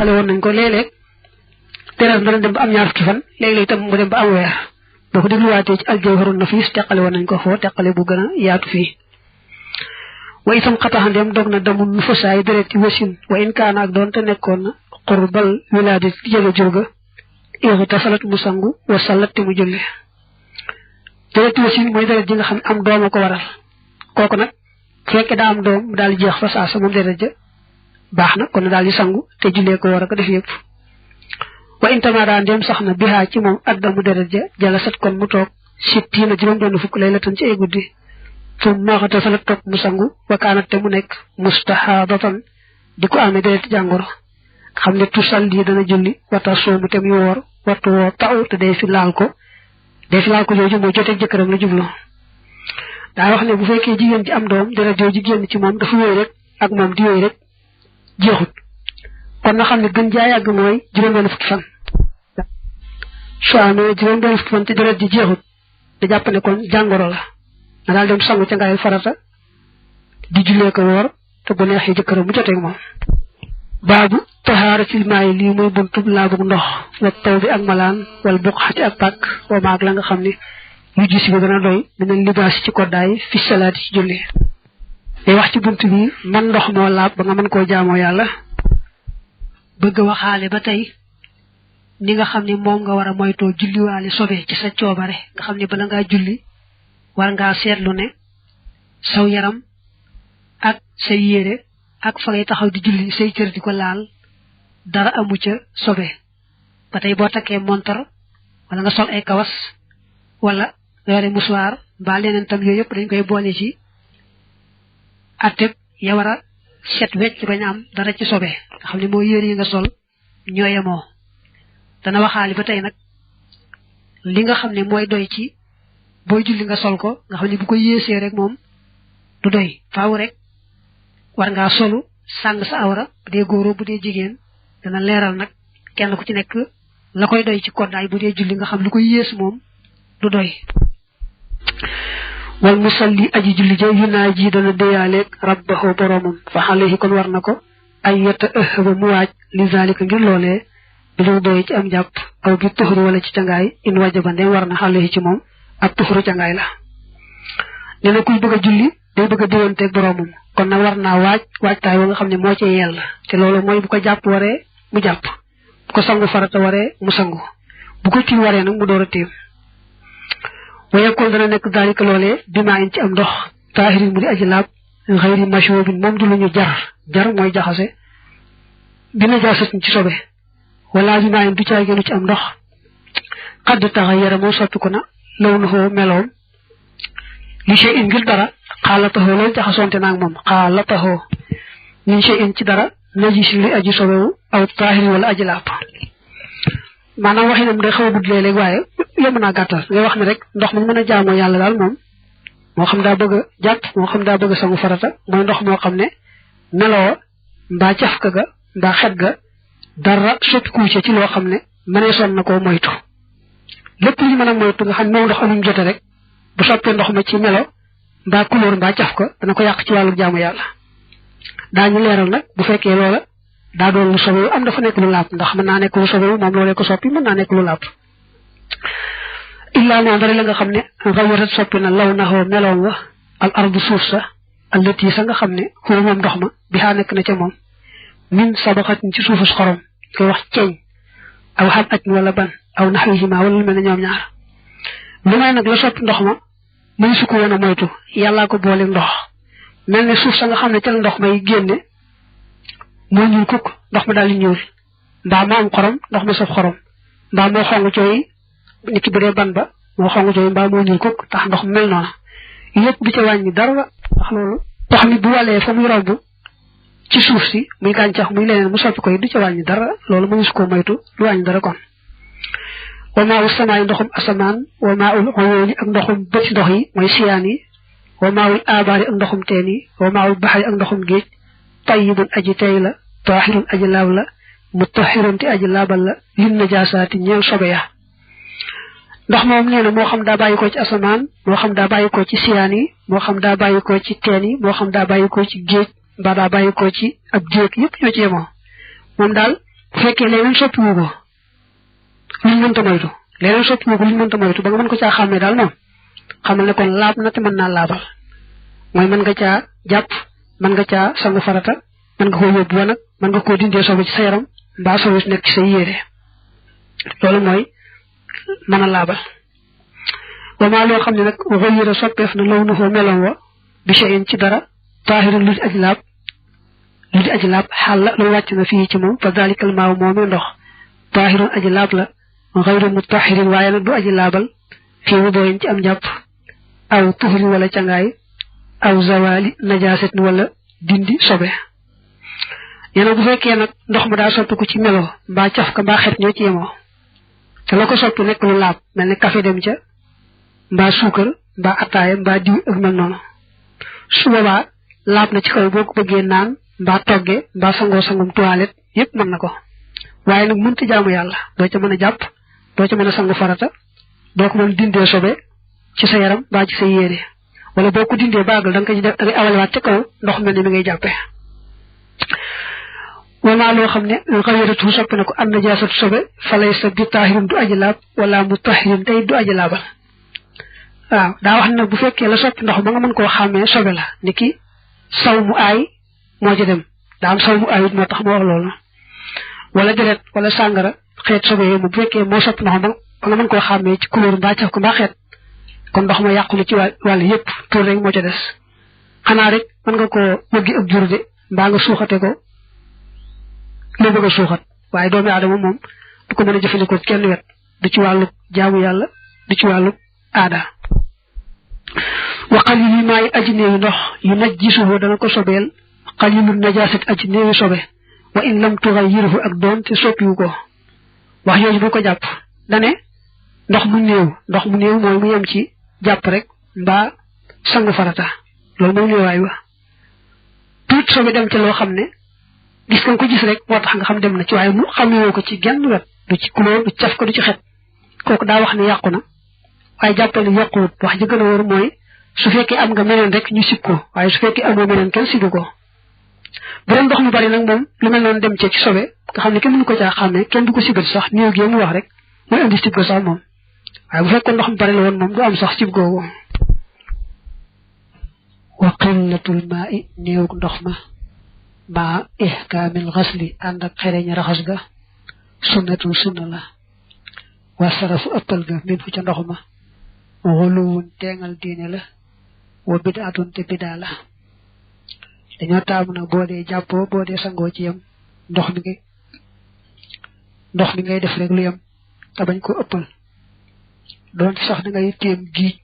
xale woon nañ ko léeg-léeg teral dana dem ba am ñaar fukki fan léeg-léeg itam mu dem ba am weer boo ko dégluwaatee ci aljawharun nafis teqale woon nañ ko foo teqale bu gën a yaatu fii wa itam xataxandeem dog na damu nu fasaay deret ci wasin wa in kaana ak doon te nekkoon na qurbal wilaadi jege jurga ixu tasalat mu sangu wa salat te mu julli deret ci wasin mooy deret ji nga xam ne am doom a ko waral kooku nag fekke daa am doom daal di jeex fa saasa moom deret ja baax na kon daal di sangu te jullee ko war a ko def yëpp wa intamara ndem sax na bihaa ci moom addamu deret ja jalasat kon mu toog sittiina juróom-benn fukk lay la tan ci ay guddi fu maaxata salat toog mu sangu wa kaanat te mu nekk mustahaadatan di ko amee deret jàngoro xam ne tusalli dana julli wata soomu te muy woor wattu woo taw te day fi laal ko jooju mooy joteeg jëkkëram la jublu daa wax ne bu fekkee jigéen ci am doom deret jooju génn ci moom dafa yooyu rek ak moom di yooyu rek jeexut kon na xam ne gën jaa yàgg mooy juróom-benn fukki fan soo amee juróom-benn fukki fan te deret ji jeexut da jàpp ne kon jàngoro la na daal dem sangu ca ngaayal farata di jullee ko woor te bu neexee jëkkëram mu joteeg moom baabu tahaaratil maayi lii muy buntub laabug ndox wa taw bi ak malaan wala buqxati ak pàkk wa maag la nga xam ne yu gis bi dana doy dina libaas ci koddaay fi salaati ci julli day wax ci bunt bi man ndox moo laab ba nga mën koo jaamoo yàlla bëgg waxaale ba tey ni nga xam ne moom nga war a moytoo julliwaale sobe ci sa coobare nga xam ne bala ngaa julli war ngaa seetlu ne saw yaram ak sa yére ak fa ngay taxaw di julli say cër di ko laal dara amu ca sobe ba tey boo takkee montar wala nga sol ay kawas wala nga yore musuwaar mbaa leneen tam yooyu yëpp dañ koy boole ci atteb ya war a set wecc bañ am dara ci sobe nga xam ne moo yére yi nga sol ñoo yemoo dana waxaali ba tey nag li nga xam ne mooy doy ci booy julli nga sol ko nga xam ne bu ko yéesee rek moom du doy faaw rek war ngaa solu sàng sa awra bu dee góoro bu dee jigéen dana leeral nag kenn ku ci nekk la koy doy ci koddaay bu dee julli nga xam lu koy yées moom du doy wal musalli aji julli ja yunaa ji dana déyaaleeg rabbahu boromam fa alayhi kon war na ko ay yetta ëhba mu waaj li zalika ngir loolee bi lu doy ci am jàpp aw bi tuxuru wala ci cangaay in wajaba ndem war na alayhi ci moom ak tuxuru cangaay la nee na kuy bëgg a julli day bëgg a déwanteeg boromam kon nag war naa waajtaay wa nga xam ne moo ci yell te loolu mooy bu ko jàpp waree mu jàpp bu ko sangu farata waree mu sangu bu ko tiim waree nag mu door a tiim waye kon dana nekk daalika loolee bimaa in ci am ndox taahirin mu di aji laab xayri mashubin moom du lu ñu jar mooy jaxase dina jaasat ci sobe wala bimaa in du caay gënu ci am ndox xadd taxa yara moom soppiku na law na xoo meloom li shay in ngir dara xaalataxoo loolu jaxasoonte naag moom xaalataxoo min shay in ci dara najis li aji sobewu aw taahirin wala aji laab maanaam waxinam day xaw a gudd léeg-léeg waaye yomb naa gàttal ngay wax ne rek ndox mu mën a jaamoo yàlla daal moom moo xam daa bëgg a jàpp moo xam daa bëgg a sangu farata mooy ndox moo xam ne meloo mbaa cafka ga mbaa xet ga dara soppiku ci loo xam ne mëneesoon na koo moytu lépp lu ñu mën a moytu nga xam ne moom ndox amuñ jote rek bu soppee ndox ma ci melo mbaa couleur mbaa cafka dana ko yàq ci wàllu jaamu yàlla daañu leeral nag bu fekkee loola daa doon lu sobewu am dafa nekk lu laab ndax mën naa nekk lu sobewu moom loolee ko soppi mën naa nekk lu laab illaa moom dara la nga xam ne xawarat soppi na law naxoo meloom wa al ardu suuf sa allati sa nga xam ne xuwa moom ndox ma bi xaa nekk na ca moom min sabaxatin ci suufus xorom koy wax ceeñ aw xam aj wala ban aw naxwihima wala lu mel ne ñoom ñaar lu may nag la soppi ndox ma mënu su ko woon a moytu yàllaa ko boole ndox mel ne suuf sa nga xam ne ca la ndox may génne moo ñuul kukk ndox ma daal di ñuul mbaa moo am xorom ndox ma saf xorom mbaa moo xong cooy nit ki bu dee ban ba moo xong cooy mbaa moo ñuul kukk tax ndox mel noona yëpp du ca wàññi dara ndax loolu ndox mi bu walee fa muy romb ci suuf si muy gàncax muy leneen mu soppi koy du ca wàññi dara loolu mënu su ko moytu du wàññi dara kon wa maa ul samaay ndoxum asamaan wa maa ul xoyooli ak ndoxum bëti ndox yi mooy siyaan yi wa maa ul aabaari ak ndoxum teen yi wa maa ul baxari ak ndoxum géej tayyibun aji tey la taahirun aji laab la mutahhirun te aji laabal la lin najaasaati ñeel sobe ya ndox moom nee na moo xam daa bàyyi ko ci asamaan moo xam daa bàyyi ko ci siyaan yi moo xam daa bàyyi ko ci teen yi moo xam daa bàyyi ko ci géej mbaa daa bàyyi ko ci ab géej yëpp ñoo ci yemoo moom daal bu fekkee leneen soppiwu ko luñ mënta moytu leneen soppiwu ko luñ mënta moytu ba nga mën ko caa xàmmee daal moom xamal ne kon laab na te mën naa laabal mooy mën nga caa jàpp mën nga caa sangu farata mën nga koo yóbbu wanag mën nga koo dindee sobe ci sa yaram mbaa sobe su nekk ci sa yére loolu mooy mën a laabal wamaa loo xam ne nag waxal yëra soppeef na law na foo meloom wa bi shay'in ci dara taahirun lu di aji laab xaal la loolu wàcc na fii ci moom fa dalikal maaw moomee ndox taahirun aji laab la xayru mutahirin waaye nag du aji laabal fii wudooyin ci am njàpp aw tuxri wala cangaay aw zawali najaaset wala dindi sobe neena bu fekkee nag ndox ma daa soppiku ci melo mbaa caf ka mbaa xet ñoo ci yemoo te la ko soppi nekk lu laab mel ne café dem ca mbaa suukar mbaa attaaya mbaa diw ak mel noonu su boobaa laab na ci kaw boo ko bëggee naan mbaa togge mbaa sangum toilette yépp mën na ko waaye nag mënta jaamu yàlla doo ca mën a jàpp doo ca mën a sangu farata doo ko mën dindee sobe ci sa yaram mbaa ci sa yére wala boo ko dindee baagal da nga koy def da ngay awalewaat ca kaw ndox mel ni mi ngay jàppee wama loo xam ne xawiratu soppi na ko an najaasatu sobe falay sa bi taahirin du aji laab wala mu tahirin tey du aji laabal waaw daa wax nag bu fekkee la soppi ndox ba nga mën koo xàmmee sobe la ni ki saw mu aay moo ci dem daa am saw mu aayut moo tax ma wax loolu wala deret wala sàngara xeet sobe yooyu bu fekkee moo soppi ndox ba nga mën koo xàmmee ci couleur mbaa caf ko mbaa xeet kon ndox ma yàqu na ci wàll yépp tur rek moo ca des xanaa rek mën nga koo wëggi ak jur de mbaa nga suuxate ko loo bëgg a suuxat waaye doomi aadama moom du ko mën a jëfandikoo kenn wet du ci wàllu jaamu yàlla du ci wàllu aada wa qalili maay aji néewi ndox yu najjisuhu dana ko sobeel qalilu najaasit aji néewi sobe wa in lam tughayyiruhu ak doon te soppiwu ko wax yooyu bu ko jàpp dane ndox mu néew mooy mu yem ci jàpp rek mbaa sangu farata loolu mooy néewaay wa tuut sobe dem ca loo xam ne gis nga ko gis rek moo tax nga xam dem na ci waaye mu xamewoo ko ci genn wet du ci couleur du caf ko du ci xet kooku daa wax ne yàqu na waaye jàppal ne yàquwut wax ji gën a wóor mooy su fekkee am nga meneen rek ñu sib ko waaye su fekkee amoo meneen kenn sibu ko bu doon ndox mu bari nag moom lu mel noonu dem ci sobe nga xam ne kenn mënu ko caa xàmmee kenn du ko sibat sax néew gi mu wax rek mooy indi sib ko sax moom waaye bu fekkoon ndox mu bari la woon moom du am sax sib googu wa qillatul maa'i néew ndox ma maa ihkaamil xasli ànd ak xereñ raxas ga sunnatul sunna la wa sarafu ëppal ga min fu ca ndox ma xuluwun teengal diine la wa bidaatun te bidaa la dañoo taamu nag boo dee jàppoo boo dee sangoo ci yem ndox mi ngay def rek lu yem te bañ ko ëppal doon sax da ngay téem géej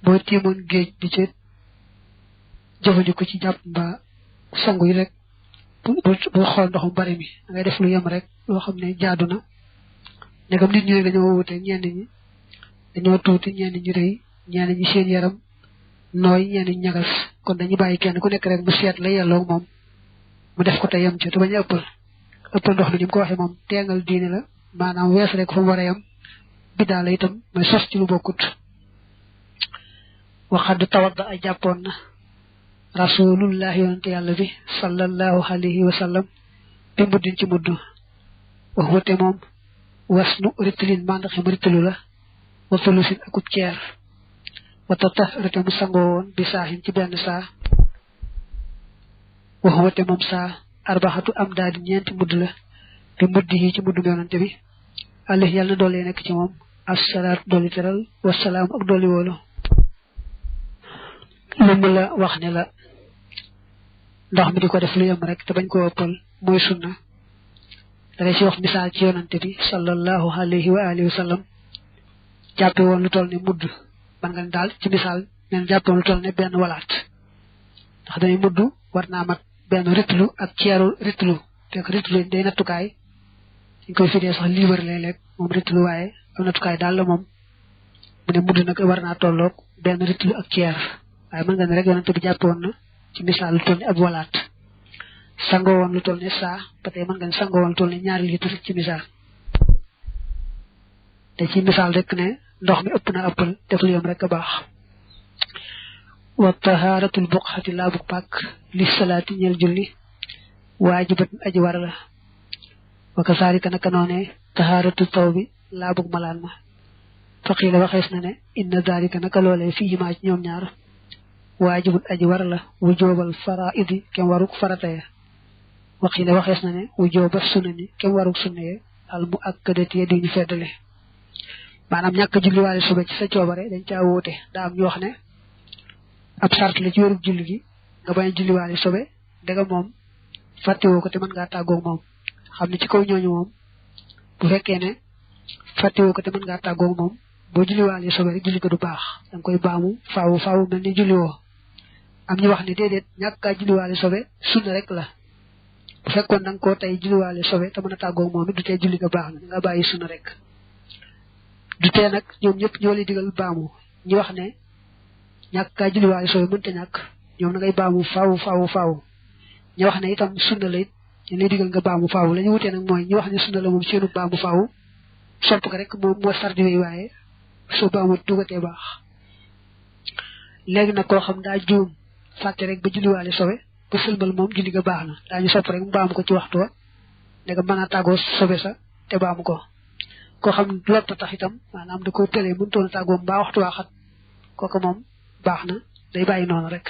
boo téemoon géej di ci jëfandikoo ci jàpp mbaa sangu yi rek bu xool ndox mu bari mi da ngay def lu yem rek loo xam ne jaadu na ndegam nit ñi dañoo wute ñenn ñi dañoo tuuti ñenn ñi rëy ñenn ñi seen yaram nooy ñenn ñi ñagas kon dañuy bàyyi kenn ku nekk rek mu seet la yelloo moom mu def ko te yem ci te bañ a ëppal ndox mi ni mu ko waxee moom teengal diine la maanaam wees rek fa mu war a yem biddaa la itam mooy sos ci lu bokkut waxad tawadda ay jàppoon na rasulullah yonante yàlla bi sallallahu alayhi wa sallam bi muddin ci mudd wax wate moom wasnu ritlin mandaxim ritlu la wa tulusin akub ceer wata tax rete mu sangoo woon bi saaxin ci benn saa wax wate moom saa arbaxatu am daal di ñeenti mudd la bi muddi yi ci mudd yonante bi alayhi yàlla na doole nekk ci moom assalaatu dolli teral wasalaam ak dolli woolu lu mu la wax ne la ndox mi di ko def lu yem rek te bañ koo ëppal mooy sunna dangay ci wax misaal ci yonante bi sallallahu alayhi wa alihi wa sallam jàppe woon lu toll ne mudd man nga ne daal ci misaal neen jàppe woon lu toll ne benn walaat ndax dañuy mudd war naa mat benn ritlu ak ceeru ritlu fekk ritlu day nattukaay dañ koy fidee sax liibar léeg-léeg moom ritlu waaye am nattukaay daal la moom mu ne mudd nag war naa tolloog benn ritlu ak ceer waaye mën nga ne rek yonante bi jàppe woon na ci misaal lu toll ne ab walaat sangoo woon lu toll ne saa ba tey mën nga ne sangoo woon lu toll ne ñaari litre ci misaal te ci misaal rek ne ndox mi ëpp na ëppal def lu yem rek a baax wa tahaaratul buqxati laabu pàkk li salaati ñeel julli waajibat aji war la wa kasaalika naka noonee tahaaratu tawbi laabug malaan ma faqiila waxees na ne inna daalika naka loolee fiihimaa ci ñoom ñaar waajibul aji war la wujoobal faraidi kem waruk farataya waqiila waxees na ne wujooba sunani kem waruk sunnaye al mu akkadati ya di ñu feddale maanaam ñàkk julliwaale suba ci sa coobare dañ caa wóote daa am ñu wax ne ab sart la ci wérug julli gi nga bañ a julliwaale sobe dega moom fàttewoo ko te mën ngaa tàggoog moom xam ne ci kaw ñooñu moom bu fekkee ne fàttewoo ko te mën ngaa tàggoog moom boo julliwaale sobe rek julli ko du baax da nga koy baamu faawu mel ni julliwoo am ñu wax ne déedéet ñàkk kaa julliwaale sobe sunna rek la bu fekkoon da nga koo tey julliwaale sobe te mën a tàggoog moom it du tee julli nga baax na nga bàyyi sunna rek du tee nag ñoom ñëpp ñoo lay digal baamu ñu wax ne ñàkk kaa julliwaale sobe mënta ñàkk ñoom na ngay baamu faawu ñu wax ne itam sunna la it ñu lay digal nga baamu faawu la ñu wutee nag mooy ñu wax ne sunna la moom seenu baamu faawu sopp ko rek moom moo sardi wi waaye soo baamu dugatee baax léegi nag koo xam daa juum fàtte rek ba julliwaale sobe ba sëlmal moom julli nga baax na daañu sopp rek mu baamu ko ci waxtu wa ne nga mën a tàggoo sobe sa te baamu ko koo xam lott tax itam maanaam da ko tëlee mënutoon a tàggoo mbaa waxtu waa xat kooku moom baax na day bàyyi noonu rek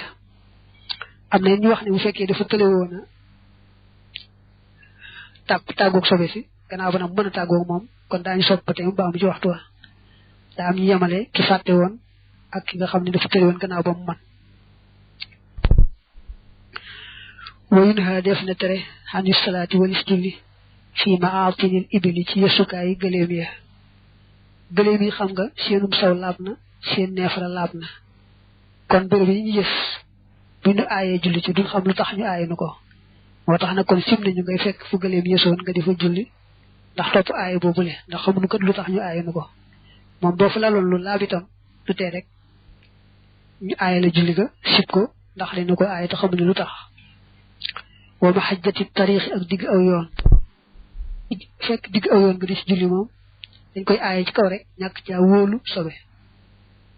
am na ñu wax ne bu fekkee dafa tële woon a tàggoog sobe si gannaaw ba nag mën a tàggoog moom kon daañu sopp te mu baamu ci waxtu wa daa am ñu yemale ki fàtte woon ak ki nga xam ne dafa tële woon gannaaw ba mu man wayun ha def na tere xani salaati walis julli fii maatinil ibili ci yesukaayi gëléem yi xam nga seenum saw laab na seen neefara laab na kon béréb yi ñu gis bu ñu aayee julli ci duñ xam lu tax ñu aaye nu ko moo tax nag kon sim nañu ngay fekk fu gëléem yesoon nga di fa julli ndax topp aaye boobule ndax xamuñu kat lu tax ñu aaye nu ko moom boo fa laloon lu laab itam du tee rek ñu aaye la julli ga sib ko ndax li nu ko aaye te xamuñu lu tax wa ma xajjati tariix ak digg aw yoon fekk digg aw yoon nga di ci julli moom dañ koy aaye ci kaw rek ñàkk caa wóolu sobe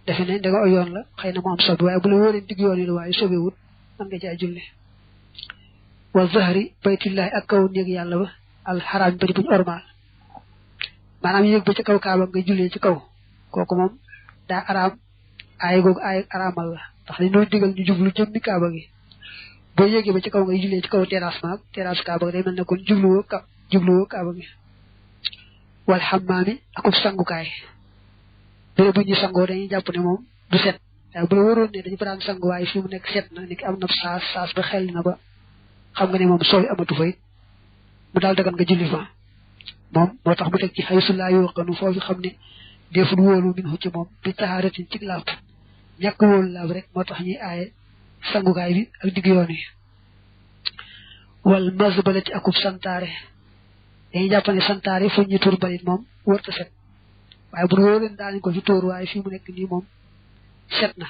defe ne da nga aw yoon la xëy na mu am sobe waaye bu la wóoree digg yoon yi la waaye sobe wut mën nga caa julli wa zahri baytillahi ak kaw néeg yàlla ba al xaraam bari buñu ormaal maanaam yéeg ba ci kaw kaaba nga jullee ci kaw kooku moom daa araam aaye googu aaye araamal la ndax li ñoo digal ñu jublu jëmmi kaaba gi boo yéegee ba ci kaw ngay jullee ci kaw terrasse kaaba gi day mel ne kon jubluwoo kaaba gi wal xammaami akub sangukaay béré bu ñu sangoo dañuy jàpp ne moom du set waaye bu la waroon ne dañu fa daan sangu waaye fi mu nekk set na ni ki am na saas ba xel na ba xam nga ne moom sooy amatu fa it mu daal dagan nga julli fa moom moo tax mu teg ci xaysu laa yuqanu foofu xam ne deful wóolu min ci moom bi taxaaratin ci laab ñàkk wóolu laab rek moo tax ñuy aaye sangukaay bi ak digg yoon yi wal mazbalati akub santaare dañuy jàpp ne santaare fu ñu tur balit moom wërta set waaye bu wóor leen daanañ ko fi tóor waaye fii mu nekk nii moom set na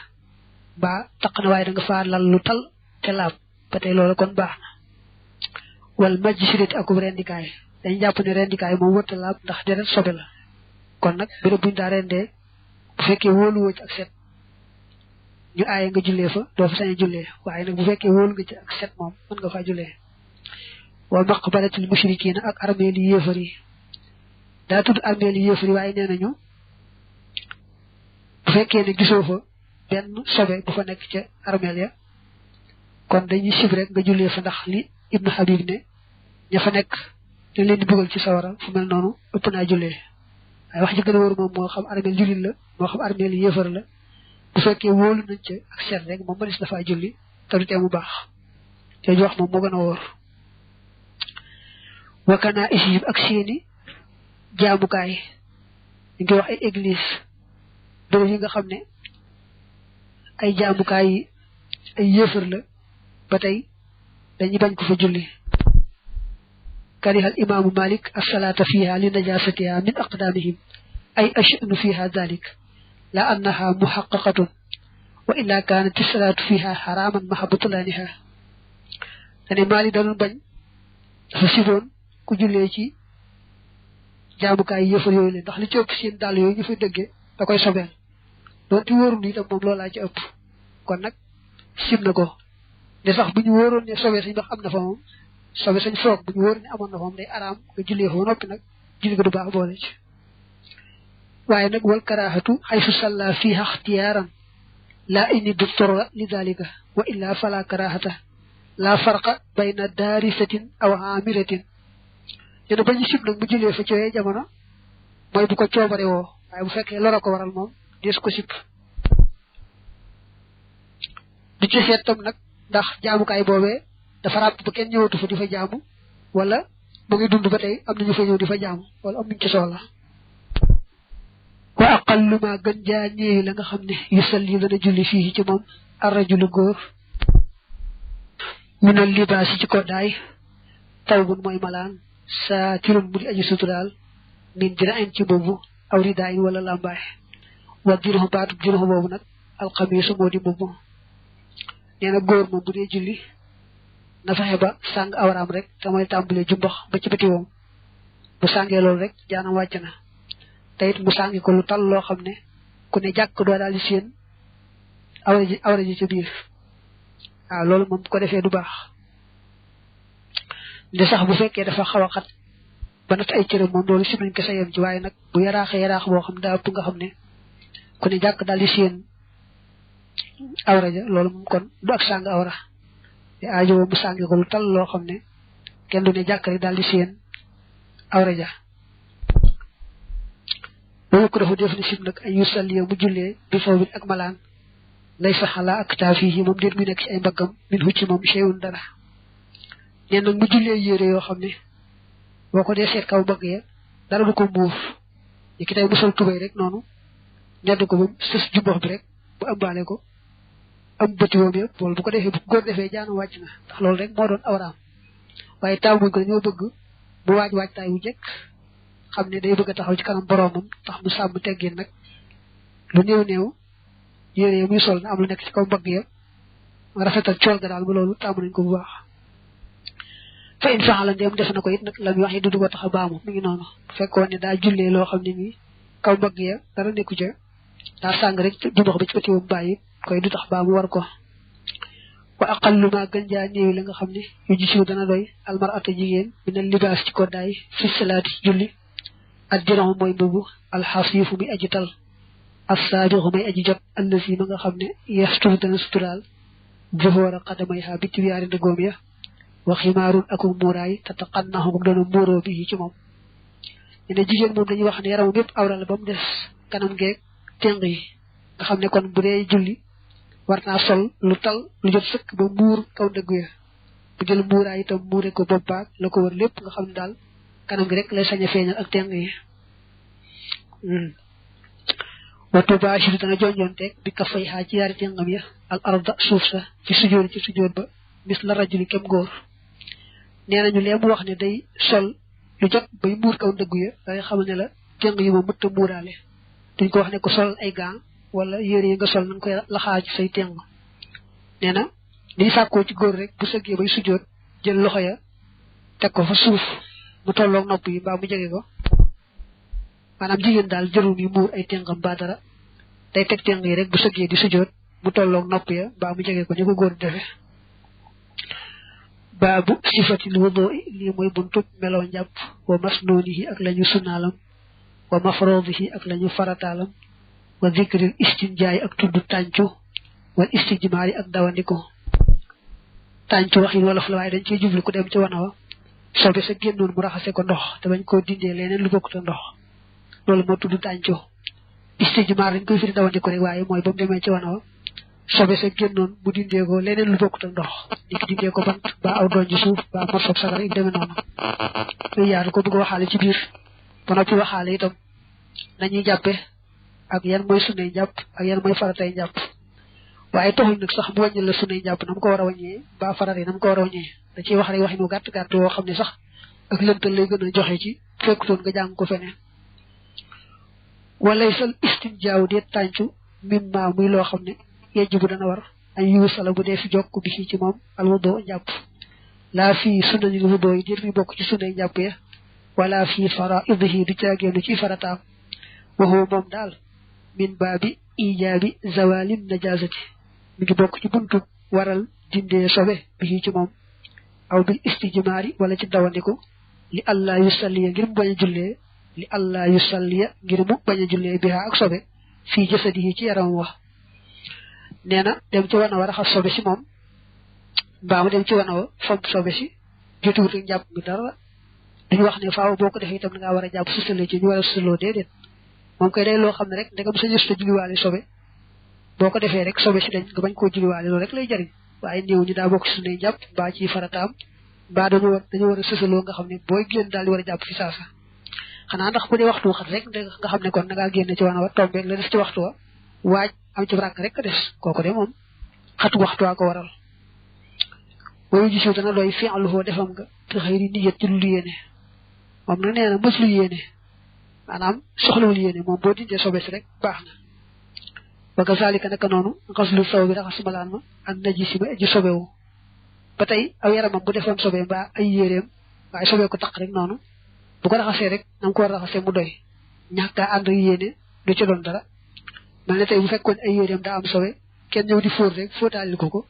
mbaa taq na waaye da nga faa lal lu tal te laab ba tey loolu kon baax na wal majsirati akub rendikaay dañuy jàpp ne rendikaay moom wërta laab ndax deret sobe la kon nag béréb buñu daa rendee bu fekkee wóolu woo ci ak set ñu aaye nga jullee fa doo fa sañ a jullee waaye nag bu fekkee wóolu nga ci ak set moom mën nga faa jullee wa maqbaratil mushrikiina ak armeeli yéefar yi daa tudd armeeli yéefar yi waaye nee nañu bu fekkee ne gisoo fa benn sobe bu fa nekk ca armeel ya kon dañuy sib rek nga jullee fa ndax li Ibnu Habib ne ña fa nekk dañ leen di bëggal ci sawara fu mel noonu ëpp naa jullee waaye wax ji gën a wóor moom moo xam armeel jullit la moo xam armeel yéefar la bu fekkee wóolu nañ ca ak set rek moom mënees na faa julli te du tee mu baax te wax moom moo gën a wóor wakkanaa isib ak seeni jaamukaay ñu ngi wax ay église béréb yi nga xam ne ay jaamukaay yi ay yéefar la ba tey dañuy bañ ko fa julli karihal imaamu malik as-salaata fiha li najasatiha min aqdamihim ay ash'nu fiha dhalik la annaha muhaqqaqatun wa illa kanat as-salaatu fiha haraman mahabbatulaniha dane mali dañu bañ dafa siboon ku jullee ci jaamukaay yëfar yooyu leen ndax li ci ëpp seen dàll yooyu ñu fay dëggee da koy sobeel doonte wóorul itam moom loolaa ci ëpp kon nag sim na ko de sax bu ñu wóoroon ne sobee sañ wax am na fa moom sobe sañ foog bu ñu wóor ne amoon na moom day araam nga jullee foofu noppi nag julli ga du baax boole ci waaye nag wal karaahatu xaysu salla fiiha ixtiyaaran laa inni du torra li dalika wa illa fala karaahata la farqa bayna daarisatin aw amiratin ñene bañu sib nag mu jullee fa ci jamono mooy bu ko coobare woo waaye bu fekkee lora ko waral moom dees ko sib du ci seet tam nag ndax jaamukaay boobee dafa ràpp ba kenn ñëwatu fa di fa jaamu wala mu ngi dund ba tey am nañu fa ñëw di fa jaamu wala am nañu ci soxla wa aqallu ma gën jaa néewi la nga xam ne yusalli dana julli fii ci moom arrajulu góor minal libaas ci ko daay tawbun mooy malaan saatirun bu di aji suturaal min dina en ci boobu aw ridaayin wala lambaay wa dinaxu baatu dinaxu boobu nag alxamiisu moo di boobu nee na góor moom bu dee julli na fexe ba sàng awraam rek te mooy tàmbalee jumbax ba ci bëti woom bu sàngee loolu rek jaanam wàcc na te it mu sàngi ko lu tal loo xam ne ku ne jàkk doo daal di seen awra ji ca biir waaw loolu moom bu ko defee du baax li sax bu fekkee dafa xaw a xat ba nat ay cëram moom loolu sib nañ ko sa yem ci waaye nag bu yaraaxee yaraax boo xam daa ëpp nga xam ne ku ne jàkk daal di seen awra ja loolu moom kon du ak sàng awra te aajo mu sàngi ko lu tal loo xam ne kenn du ne jàkk rek daal di seen awra ja loolu ko dafa def ni sib nag ay yusalliya mu jullee bi faw bi ak malaan lay saxalaa ak taafi yi moom déet muy nekk ci ay mbaggam min hucci moom cheyun dara nee nag mu jullee yére yoo xam ne boo ko dee seet kaw mbagg ya dara du ko muur yi ki tey mu sol tubay rek noonu ñedd ko ba sës jumbox bi rek bu ëmbaale ko am bëti woom yëpp loolu bu ko defee bu góor defee jaanu wàcc na ndax loolu rek moo doon awraam waaye taamuñ ko dañoo bëgg mu waaj taay wu jekk xam ne day bëgg a taxaw ci kanam boroomam tax mu sàmm teggin nag lu néew yére yi muy sol na am lu nekk ci kaw mbagg ya rafetal cool ga daal ba loolu taamu nañ ko bu baax fa in faala ndéem def na ko it nag la muy wax yi du ko tax a baamu mi ngi noonu fekkoon ne daa jullee loo xam ne nii kaw mbagg ya dara nekku ca daa sàng rek jumbax ba ci bëti woom bàyyi koy du tax baamu war ko wa aqallu ma gën jaa néewi la nga xam ne yu ji siw dana doy almarata jigéen mina libaas ci koddaay fi salaati ci julli ak diron mooy mbubu alxasiifu muy aji tal assaabiqu may aji jot allasi ma nga xam ne yasturu dana suturaal joxoora xadamay ha bitti wiyaari ndëgoom ya wa ximaarun aku muuraay te taqannaxu doona muuroo bi ci moom ne jigéen moom dañuy wax ne yaramam yépp awra la ba mu des kanam geeg téng yi nga xam ne kon bu dee julli war naa sol lu tal lu jot sëkk ba muur kaw ndëggu ya bu jël muuraay itam muure ko boppaak la ko wër lépp nga xam ne daal kanam gi rek lay sañ a feeñal ak téng yi watu baashiru dana jonjonteeg bi ka fay xaa ci yaari téngam ya al arda suuf sa ci sujjóot ba mis la rajuli kem góor nee nañu lee mu wax ne day sol lu jot bay muur kaw ndëggu ya dangay xam ne la téng yi moom mëtta muuraale duñ ko wax ne ko sol ay gants wala yére yi nga sol nañ koy laxaa ci say téng nee na liy sàkkoo ci góor rek bu sëggee bay sujjóot jël loxo ya teg ko fa suuf mu tolloog nopp yi mbaa mu jege ko maanaam jigéen daal jërul yi muur ay téngam ba dara day teg téng yi rek bu sëggee di sujjóot mu tolloog nopp ya mbaa mu jege ko ni ko góor defe baabu sifatil wudu lii mooy buntu meloo njàpp wa masnoonihi ak lañu sunnaalam wa mafroodihi ak lañu farataalam wa zikril istinjaay ak tudd tàncu wal istijmaari ak dawandiko tàncu wax yi wolof la waaye dañ ciy jublu ku dem ci wana wa sobe sa génnoon mu raxase ko ndox te bañ koo dindee leneen lu bokkut ndox loolu moo tudd tàncu istijmaar dañ koy firi dawandiko rek waaye mooy ba mu demee ci wana wa sobe sa génnoon mu dindee ko leneen lu bokkut ndox nit ki dindee ko bant ba aw doon ci suuf ba morsob sagar yi demee noonu yooyu yaatu ko bëgg waxaale ci biir ba noppi waxaale itam nañuy jàppe ak yan mooy sunnay njàpp ak yan mooy faratay njàpp waaye taxul nag sax mu wàññil la sunnay njàpp na mu ko war a wàññee ba farat yi na mu ko war a wàññee da ciy wax rek waxi nu gàtt woo xam ne sax ak lëntal lay gën a joxe ci fekkutoon nga jàng ko feneen walay sal istinjaaw dee tàncu mimma muy loo xam ne yejj bu dana war ay yiwu sala bu dee fi jokk bi fii ci moom al wudu njàpp laa fii sunnani wudu yi dir mi bokk ci sunnay njàpp ya wala fii faraidihi du caageenu ci farataam waxoo moom daal min baabi ijaabi zawalin najasati mi ngi bokk ci buntu waral dindee sobe bi ci moom aw bil istijmaari wala ci dawandiku li allah yusalliya ngir mu bañ a jullee li allah yusalliya ngir mu bañ a jullee biha ak sobe fii jasadihi ci yaram wax nee na dem ci wana wa raxas sobe si moom mbaa mu dem ci wana wa fomp sobe si jotuwut ak jàpp bi dara duñu wax ne faaw boo ko defee itam da ngaa war a jàpp susale ci ñu war a susaloo déedéet moom koy day loo xam ne rek ndegam sa ñësta julliwaale sobe boo ko defee rek sobe si dañ nga bañ koo julliwaale loolu rek lay jariñ waaye néew ñu daa bokk suñuy jàpp mbaa ci farataam mbaa dañu war a susaloo nga xam ne booy génn daal di war a jàpp fi saasa xanaa ndax bu dee waxtu xat rek nga xam ne kon da ngaa génn ci wana wa tombe la des ci waxtu wa waaj am ci rakk rek des kooku de moom xatu waxtu waa ko waral booy gisu dana doy fi'luhu defam nga te xëy ni niyet ci lu yéene moom nag nee na mës lu yéene maanaam soxlawul yéene moom boo dindee sobe si rek baax na wa kazalika naka noonu xaslu saw bi raxas malaan ma ak najisi ma aji sobewu ba tey aw yaramam bu defoon sobe mbaa ay yéreem waaye sobe ko taq rek noonu bu ko raxasee rek na nga ko war a raxasee mu doy ñàkk a ànd ak yéene du ci doon dara mel ne tey bu fekkoon ay yéreem daa am sobe kenn ñëw di fóot rek fóotaalil ko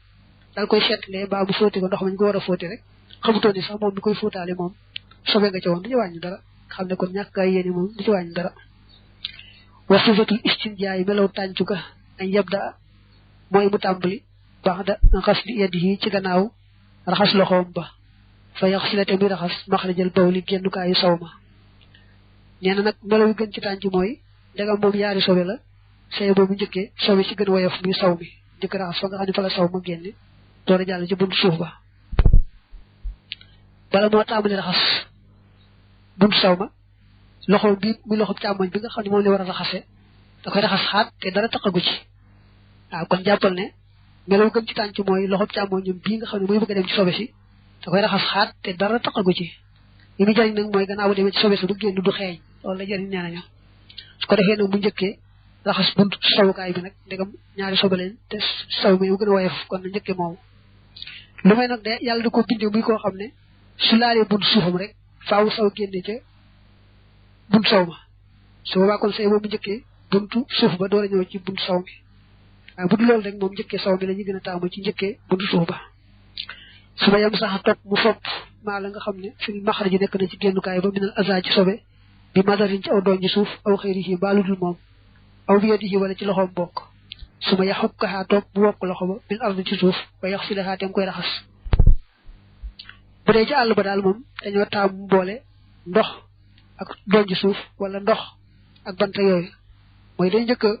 daal koy seetlee mbaa bu fóoti ko ndox ma ñu ko war a fóoti rek xamutoon ni sax moom mi koy fóotaale moom sobe nga ci woon du ci wàññi dara xam ne kon ñàkk a yéene moom du ci wàññi dara wa sifatul istinjaa melaw tàncu ga añ yabda mooy mu tàmbali baax da xasli yadihi ci gannaaw raxas loxoom ba fa yax si la te muy raxas maxrajal bawli génnukaayu saw ma nee na nag melaw yu gën ci tànc mooy ndegam moom yaari sobe la say boobu njëkkee sobe ci gën woyof muy saw mi njëkk raxas fa nga xam ne fa la saw ma génne door a jàll ci buntu suuf ba bala moo tàmbali raxas buntu saw ma loxo bi muy loxo càmmoñ bi nga xam ne moom la war a raxase da koy raxas xaat te dara taqagu ci waaw kon jàppal ne melaw gën ci tànc mooy loxo càmmoñam bii nga xam ne muy bëgg a dem ci sobe si da koy raxas xaat te dara taqagu ci li muy jëriñ nag mooy gannaaw bu demee ci sobe si du génn du xeeñ loolu la jëriñ nee nañu su ko defee nag bu njëkkee raxas buntu sawukaay bi nag ndegam ñaari sobe leen te saw mi mu gën a woyof kon na njëkkee moomu lu may nag de yàlla da ko bindee muy koo xam ne su laalee buntu suufam rek faaw saw génne ca buntu saw ma su boobaa kon say moom mu njëkkee buntu suuf ba door a ñëw ci buntu saw mi waaye bu dul loolu rek moom njëkkee saw mi la ñu gën a taamu ci njëkkee buntu suuf ba su ma yem sax topp mu fopp maa la nga xam ne fi maxara ji nekk na ci génnukaay ba minal aza ci sobe bi madarin ci aw doon ji suuf aw xëyri yi baalu dul moom aw bi yadihi wala ci loxoom bokk su ma yaxub kaxaa topp mu wokk loxo ba min ardi ci suuf ba yax si la xaateem koy raxas bu dee ci àll ba daal moom dañoo taamu boole ndox ak doon ji suuf wala ndox ak banta yooyu mooy day njëkk a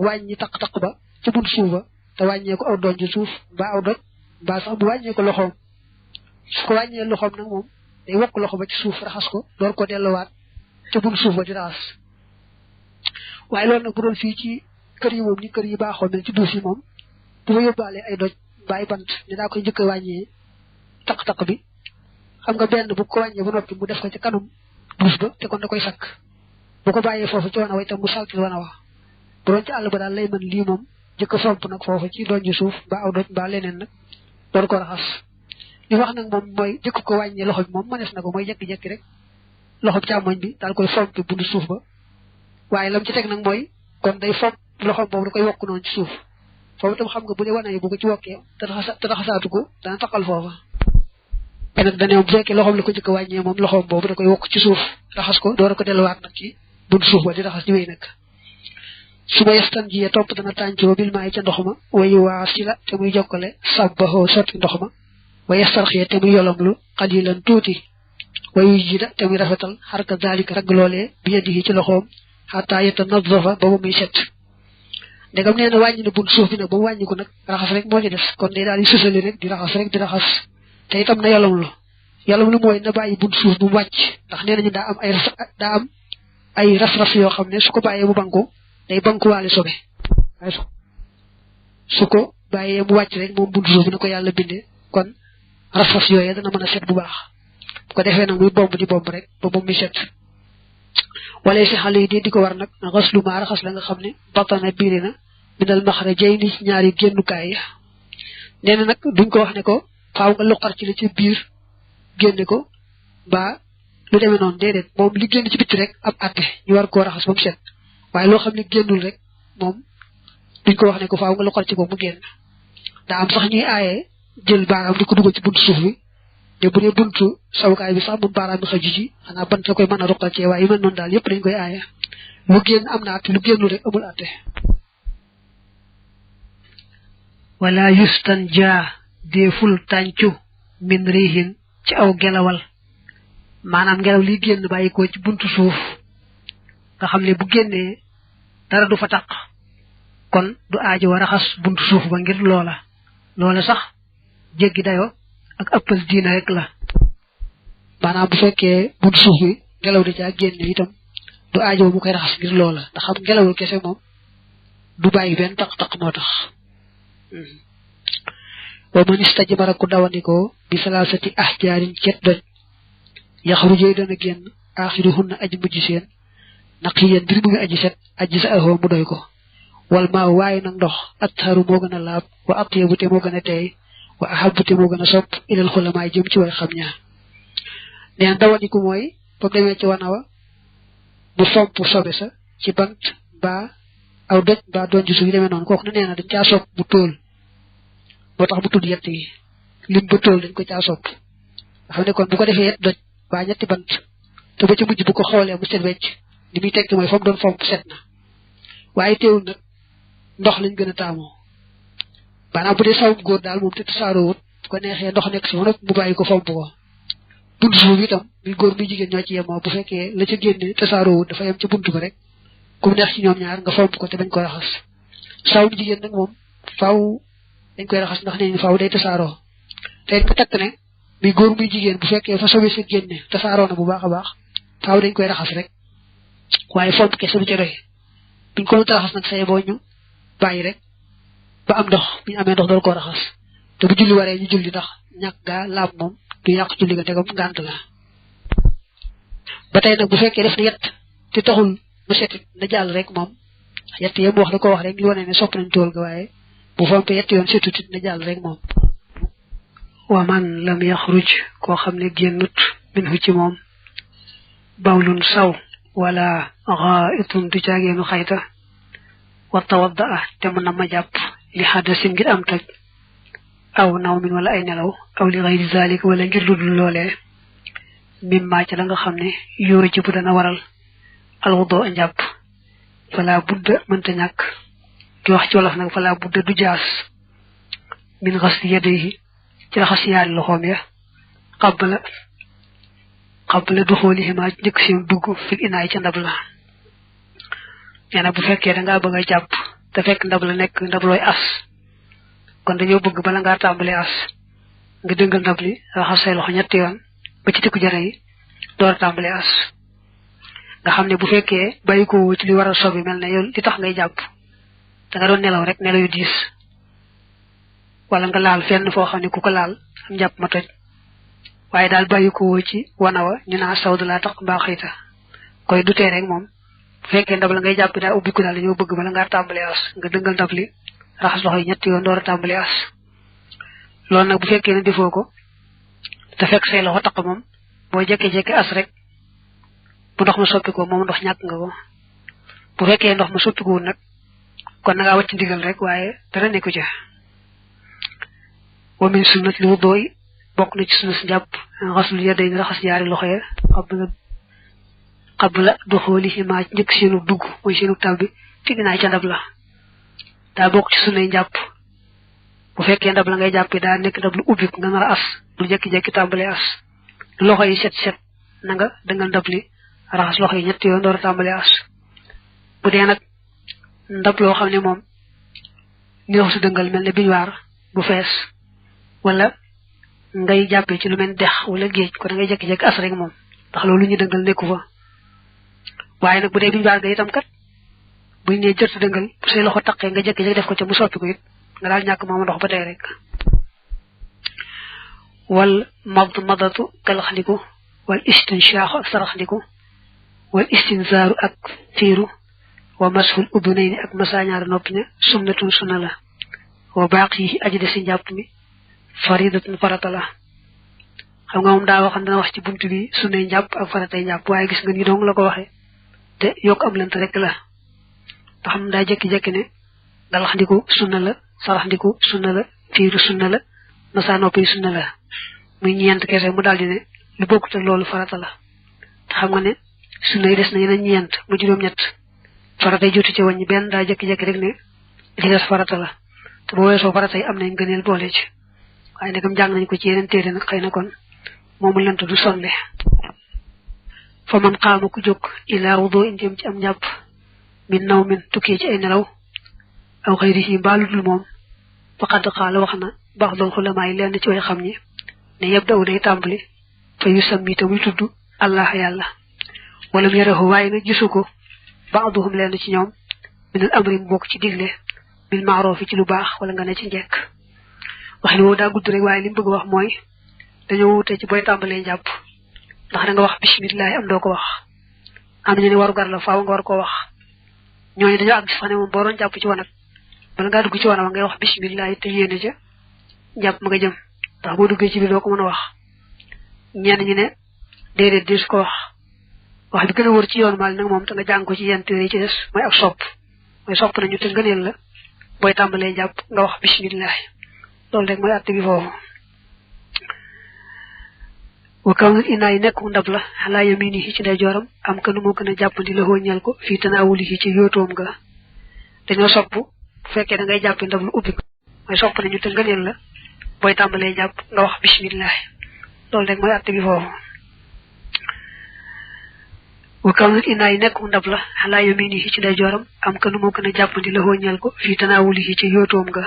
wàññi taq-taq ba ci buntu suuf ba te wàññee ko aw doon ji suuf mbaa aw doj mbaa sax mu wàññee ko loxoom su ko wàññee loxoom nag moom day wokk loxo ba ci suuf raxas ko door ko delluwaat ca buntu suuf ba di raxas waaye loolu nag bu doon fii ci kër yi moom ni kër yi baaxoo mel ci duus yi moom bu ma yóbbaale ay doj mbaa ay bant ne daa koy njëkk a wàññee taq-taq bi xam nga benn bu ko wàññee ba noppi mu def ko ci kanam duus ba te kon da koy sakk bu ko bàyyee foofu ci wana wa itam mu saltil wana wa bu doon ci àll ba daal lay mën lii moom njëkk a fomp nag foofu ci doon ji suuf mbaa aw doj mbaa leneen nag door ko raxas li wax nag moom mooy jëkk ko wàññee loxo bi moom mënees na ko mooy jekki-jekki rek loxo càmmoñ bi daal koy fomp buntu suuf ba waaye lam ci teg nag mooy kon day fomp loxoom boobu da koy wokk noonu ci suuf foofu itam xam nga bu dee wana yi bu ko ci wokkee te raxasaatu ko dana taqal foofa te nag dane bu fekkee loxoom la ko jëkk wàññee moom loxoom boobu da koy wokk ci suuf raxas ko door a ko delluwaat nag ci buntu suuf ba di raxas di wéy nag su ma yestan jiyee topp dana tàncoo bil maa yi ca ndox ma wayu waa si la te muy jokkale sàbbaxoo sotti ndox ma wa yestarxee te muy yolomlu xalilan tuuti wayu jida te muy rafetal xarka daalika ragg loolee bi yadihi ci loxoom xataa yetta nadzafa ba ba muy set ndegam nee na wàññi na buntu suuf bi nag ba mu wàññi ko nag raxas rek moo ci des kon day daal di sësali rek di raxas rek di raxas te itam na yolomlu mooy na bàyyi buntu suuf bu mu wàcc ndax nee nañu daa am ay ras-ras yoo xam ne su ko bàyyee mu banku day bankuwaale sobe waaye su ko bàyyee mu wàcc rek moom buntu suuf bi na ko yàlla bindee kon ras-ras yooyee dana mën a set bu baax bu ko defee nag muy bomb di bomb rek ba moom mi set wala si xale yi di ko war nag xas lu maa raxas la nga xam ne batana biiri na minal maxrajayni ñaari génnukaay ya nee na nag duñ ko wax ne ko faaw nga luqar ci li ci biir génne ko mbaa lu demee noonu déedéet moom li génn ci bitti rek ab atte ñu war koo raxas ba mu set waaye loo xam ne génnul rek moom duñ ko wax ne ko faaw nga luqar ci ko mu génn daa am sax ñuy aaye jël baaraam di ko dugal ci buntu suuf bi te bu dee buntu sawukaay bi sax bu baaraam bi xaju ci xanaa bant la koy mën a ruqal ci waaye yu mel noonu daal yëpp dañ koy aaye lu génn am na àtte lu génnu rek amul àtte wala yustanja deful tàncu min rihin ci aw gelawal maanaam ngelaw li génn bàyyi ko ci buntu suuf nga xam ne bu génnee dara du fa taq kon du aajo war a raxas buntu suuf ba ngir loola sax jéggi dayo ak ëppal diina rek la maanaam bu fekkee buntu suuf bi ngelaw di caa génne itam du aajo mu koy raxas ngir loola ndax xam ngelawul kese moom du bàyyi benn taq-taq moo tax wa man istajmara ku dawandikoo bi salaasati ahjaarin cet doj yaxrujee dana génn aaxiruhunna aji mujj seen naqiyan mbir mu ngi aji set aji sa ahoo mu doy ko wal maa waaye nag ndox atharu moo gën a laab wa atyabu te moo gën a teey wa ahabu te moo gën a sopp ilal xulamaay jëm ci way xam ñaa neen dawandiku mooy ba demee ci wanawa mu fomp sobe sa ci bant mbaa aw doj mbaa doon ji suuf yi demee noonu kooku ne nee na dañ caa sopp bu tóol moo tax mu tudd yett yi lim ba tóol dañ ko caa sopp nga xam ne kon bu ko defee yett doj mbaa ñetti bant te ba ci mujj bu ko xoolee mu set wecc li muy tekki mooy fa mu doon fomp set na waaye teewul nag ndox lañ gën a taamoo maanaam bu dee sawum góor daal moom te tasaaroowut bu ko neexee ndox nekk si ma nag mu bàyyi ko fomp ko buntu suuf itam muy góor muy jigéen ñoo ci yemoo bu fekkee la ca génne tasaaroowut dafa yem ca buntu ba rek ku neex ci ñoom ñaar nga fomp ko te bañ ko raxas sawum jigéen nag moom faaw dañ koy raxas ndax nee ñu faaw day tasaaroo te ko takk ne muy góor muy jigéen bu fekkee fa sobe si génne tasaaroo na bu baax a baax faaw dañ koy raxas rek waaye fomp kese du ca doy buñ ko mënta raxas nag say boo ñu bàyyi rek ba am ndox bu ñu amee ndox dool koo raxas te bu julli waree ñu julli ndax ñàkk gaa laab moom du yàq julli ga tegam ngànt la ba tey nag bu fekkee def na yett te taxul mu setit na jàll rek moom yett yëpp wax da ko wax rek li wane ne sopp nañ tool ga waaye bu fompe yett yoon setutit na jàll rek moom wa man lam yaxruj koo xam ne génnut minhu ci moom bawlun saw wala ghaitun du jaageenu xayta wa tawadda te mën na ma jàpp li xadasin ngir am toj aw naw min wala ay nelaw aw li ghayri zalik wala ngir ludul loolee mimma ca la nga xam ne yoo ji bu dana waral alwudo a njàpp fala budda mënta ñàkk ki wax ci wolof nag fala budda du jaas min xas yadayhi ci raxas yaari loxoom ya qabla duxoolihima njëkk seen dugg fil inaay ca ndab la nee na bu fekkee da ngaa bëgg a jàpp te fekk ndab la nekk ndab looy as kon dañoo bëgg bala ngaa tàmbalee as nga dëngal ndab li raxas say loxo ñetti yoon ba ci tikku jara yi door a tàmbalee as nga xam ne bu fekkee bàyyi ko ci li war a sobi mel ne yow li tax ngay jàpp da nga doon nelaw rek nelaw yu diis wala nga laal fenn foo xam ne ku ko laal am jàpp ma toj waaye daal bàyyi ko ci wanawa ñu naa sawdu laa tax mbaa xëyta koy dutee rek moom bu fekkee ndab la ngay jàpp daal ubbiku daal dañoo bëgg bala ngaa tàmbalee as nga dëngal ndab li raxas loxo yi ñetti yoon door a tàmbalee as loolu nag bu fekkee ne defoo ko te fekk say loxo taq moom boo jekke-jekke as rek bu ndox ma soppi ko moom ndox ñàkk nga ko bu fekkee ndox ma soppi ko nag kon na ngaa wàcc ndigal rek waaye dara nekku ca wa min sunnat li wuddooy bokk na ci sunna si njàpp xasul yaday ni raxas yaari loxo ya qabla duxoolihima njëkk seenu dugg mooy seenu tab bi fi dinaay ca ndab la daa bokk ci sunnay njàpp bu fekkee ndab la ngay jàppee daa nekk ndab lu ubbi nga nar a as lu jekki-jekki tàmbalee as loxo yi set na nga dangal ndab li raxas loxo yi ñetti yoon door a tàmbalee as bu dee nag ndab loo xam ne moom ni wax su dëngal mel ne biñuwaar bu fees wala ngay jàppee ci lu mel dex wala géej ko da ngay jekki-jekki as rek moom ndax loolu ñu dëngal nekku fa waaye nag bu dee biñuwaar ga itam kat buñ nee jot dëngal bu say loxo taqee nga jekki-jekki def ko ca mu soppi ko it nga daal ñàkk mooma ndox ba tey rek wal madmadatu galaxndiku wal istinshaaxu ak saraxndiku wal istinzaaru ak fiiru wa mashul udunayni ak masaañaari noppi ne sunnatun sunna la wa baaqi aji de si njàpp mi faridatun farata la xam nga moom daa waxam dana wax ci bunt bi sunnay njàpp ak faratay njàpp waaye gis nga ni dong la ko waxe te yokk am lent rek la ndax xam daa jekki-jekki ne galaxndiku sunna la saraxndiku sunna la fiiru sunna la masaa noppi sunna la muy ñent kesse mu daldi ne lu bokku te lolu farata la xam nga ne sunna yi des na yeneen ñent mu juroom ñett farata jotu ci wañi ben da jek jek rek ne li des farata la te bo weso farata yi am nañ gëneel boole ci waye ndegam jang nañ ko ci yeneen téré nak xeyna kon momu lant du sonle fa man qama ku jog ila wudu indim ci am ñap min nawmin tukki ci ay nelaw aw khayrihi balul mom faqad qala waxna ba'dul ulama yi len ci way xamni ne yebdaw day tambali fa yusammi te muy tuddu allah yalla wala yarahu way na gisuko ba'duhum len ci ñoom min al amri bok ci digle bil ma'ruf ci lu bax wala nga ne ci njek wax ni wo da gudd rek way lim bëgg wax moy dañu wuté ci boy tambalé japp ndax da nga wax bismillah am do ko wax am ñu ni waru gar la faaw nga war ko wax ñoy dañu ak sax ne mom bo doon japp ci wonat bala nga dugg ci wona ngay wax bismillah te yene ja japp ma nga jëm ndax bo duggé ci bi do ko mëna wax ñen ñi ne dédé dis ko wax bi gëna wër ci yoon mal nak mom ta nga jang ko ci yenté ci dess moy ak sopp nañu te ngëneel la boy tambalé japp nga wax bismillah lol rek moy atté bi fofu wa kawn inay nekku ndab la ala yaminihi ci ndeyjoram am kanu mo gëna jappandi la hoñal ko fi tanawulihi ci yotom ga dañu sopp bu fekke da ngay japp ndab lu ubbi moy sopp nañu te ngëneel la boy tambalé japp nga wax bismillah lol rek moy atté bi fofu wa kawn inay nekku ndab la ala yaminihi ci ndeyjoram am kanu mo gëna jappandi la hoñal ko fi tanawulihi ci yotom ga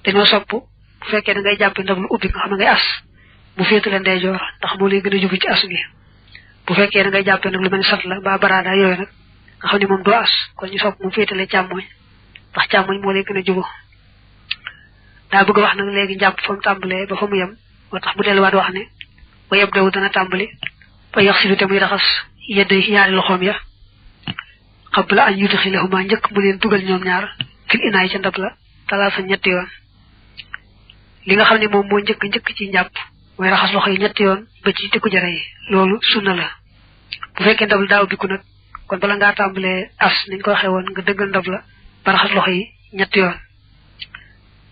dañu sopp bu fekke da ngay japp ndab lu ubbi nga xam ngay as bu féetale ndeyjoor ndax mo lay gëna jubu ci as bi bu fekkee da ngay jappé nak lu melni sat la ba barada yoy nak nga xamni mom do as kon ñu sopp mu féetale chamoy ndax chamoy mo lay gëna jubu da bëgg wax nak légui japp fam tambalé ba famu yam motax bu delu wat wax ne ba yeb daw dana tambali fa yaxilu te muy raxas yedde yaari loxom ya qabla an yudkhilahuma ñëk mu leen dugal ñoom ñaar fil inaay ci ndab la talasa ñetti yoon li nga xamni mom mo ñëk ci ñapp moy raxas loxo yi ñetti yoon ba ci tikku jara yi lolu sunna la bu fekke ndab daaw biku nak kon bala nga tambalé as niñ ko waxé won nga deggal ndab la ba raxas loxo yi ñetti yoon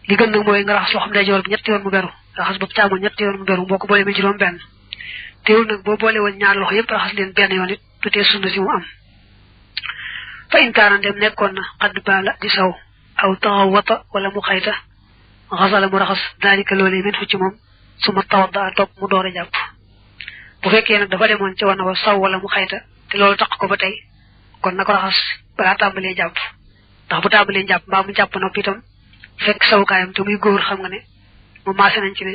li gën nak moy nga raxas loxam ndeyjoor bi ñetti yoon mu beru raxas bu taamo ñetti yoon mu beru boko bolé mi juroom ben teewul nak bo bolé won ñaar loxo yépp raxas leen ben yoon it tuté sunna ci mu am fa in kaana dem nekkon na qad bala di saw aw tawata wala mu xayta ghasala mu raxas dalika lolé min fu ci mom suma tawadda top mu doora japp bu fekke nak dafa demon ci wana wa saw wala mu xayta te lolu tak ko ba tay kon nako raxas ba tambalé japp ndax bu tambalé japp ba mu japp nopi tam fekk sawkayam te muy goor xam nga ne mu massé nañ ci ne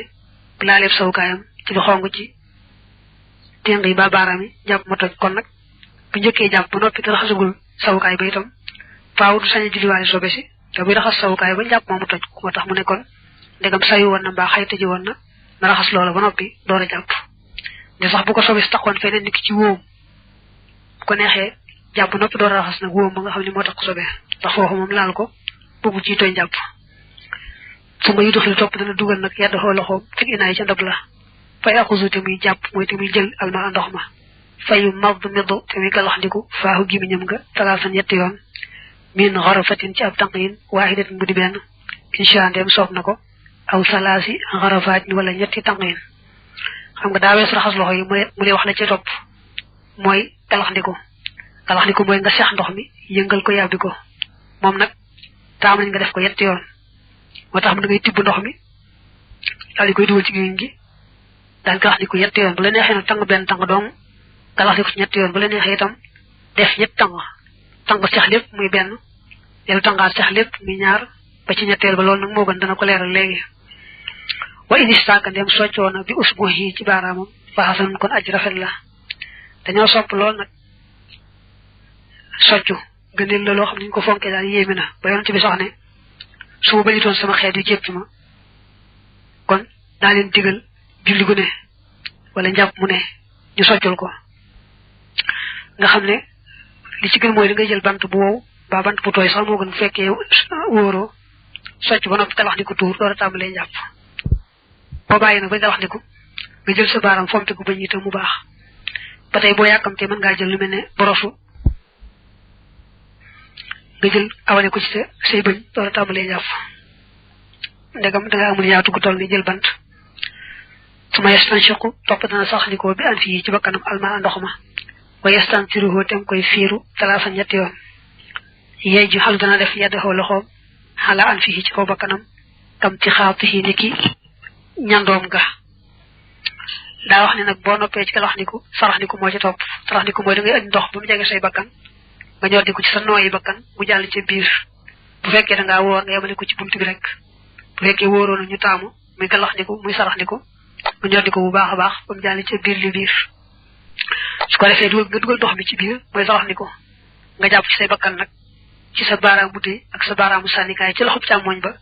bu la lepp sawkayam ci lu xongu ci tengi ba barami japp mo toj kon nak bu ñëkke japp nopi te raxasugul sawkay ba itam faaw du sañu julli wali sobe ci te bu raxas sawkay ba japp mo mu toj ko tax mu ne kon ndegam sayu won na ba xayta ji won na na raxas loola ba noppi doora japp de sax bu ko sobis taxone feneen niki ci woom ko nexé japp noppi doora raxas nak woom nga xamni mo tax ko sobé tax fofu mom laal ko bugu ci toy japp su ma yudoxil top dana dugal nak yedd ho loxo ci inaay ci ndab la fay akhuzu te muy japp moy te muy jël alma ndox ma fayu mabd midu te muy galax ndiku faahu gimiñam nga talasan yetti yoon min gharafatin ci ab tanqin wahidatin budi ben insha Allah dem sof nako aw salasi gharafat wala ñetti tangeen xam nga da wess raxas loxo yi mu lay wax la ci top moy galaxndiko moy nga xex ndox mi yëngal ko yabbi ko mom nak taam nañ nga def ko yetti yoon motax mu ngay tibbu ndox mi dal di koy dugal ci giñ gi dal galaxndiko yetti yoon bu la nexé nak tang ben tang dong galaxndiko ci ñetti yoon bu la nexé itam def ñett tang xex lepp muy ben yelu tangaat xex lepp muy ñaar ba ci ñettel ba lool nak mo gën dana ko leral légui wa in istaka dem soccona bi usbuhi ci baramam fa hasan kon aji rafet la dañoo sopp lool nak soccu gënel la lo xamni ko fonké dal yémina ba yon ci bi sax né su ba yiton sama xéet yu jépp ma kon da leen digal julli gu né wala ñap mu né ñu soccul ko nga xamné li ci gën moy da ngay jël bant bu wow ba bant bu toy sax mo gën féké woro soccu ba nopi talax diko tour doora tambalé ñap bo bayyi nak ba talax diko nga jël sa baram fomté ko bañ itam mu baax batay bo yakamté man nga jël lu melni borosu nga jël awale ko ci sey bañ doora tambalé ñap ndegam da nga amul yaatu gu tol ni jël bant suma yastanshiqu top dana sax liko bi an fi ci bakkanam alma ndox ma wa yastantiruhu tam koy fiiru talaafa ñetti yoon yey ji xal dana def yaddaxoo loxoom xala an fi ci kaw bakkanam tam ci xaatihi niki ñandoom ga daa wax ne nag boo noppee ci kalaxniku saraxniku moo ci topp saraxniku mooy da ngay andi ndox ba mu jege say bakkan nga ñoddi ko ci sa nooyi bakkan mu jàll ci biir bu fekkee da ngaa wóor nga yemale ko ci buntu bi rek bu fekkee wóoroon ñu taamu muy kalaxniku muy saraxniku mu ñoddi ko bu baax a baax ba mu jàll ci biir li biir su ko defee nga dugal ndox mi ci biir mooy saraxniku nga jàpp ci say bakkan nag ci sa baaraamu buddi ak sa baaraamu sànnikaay ci loxob càmmoñ ba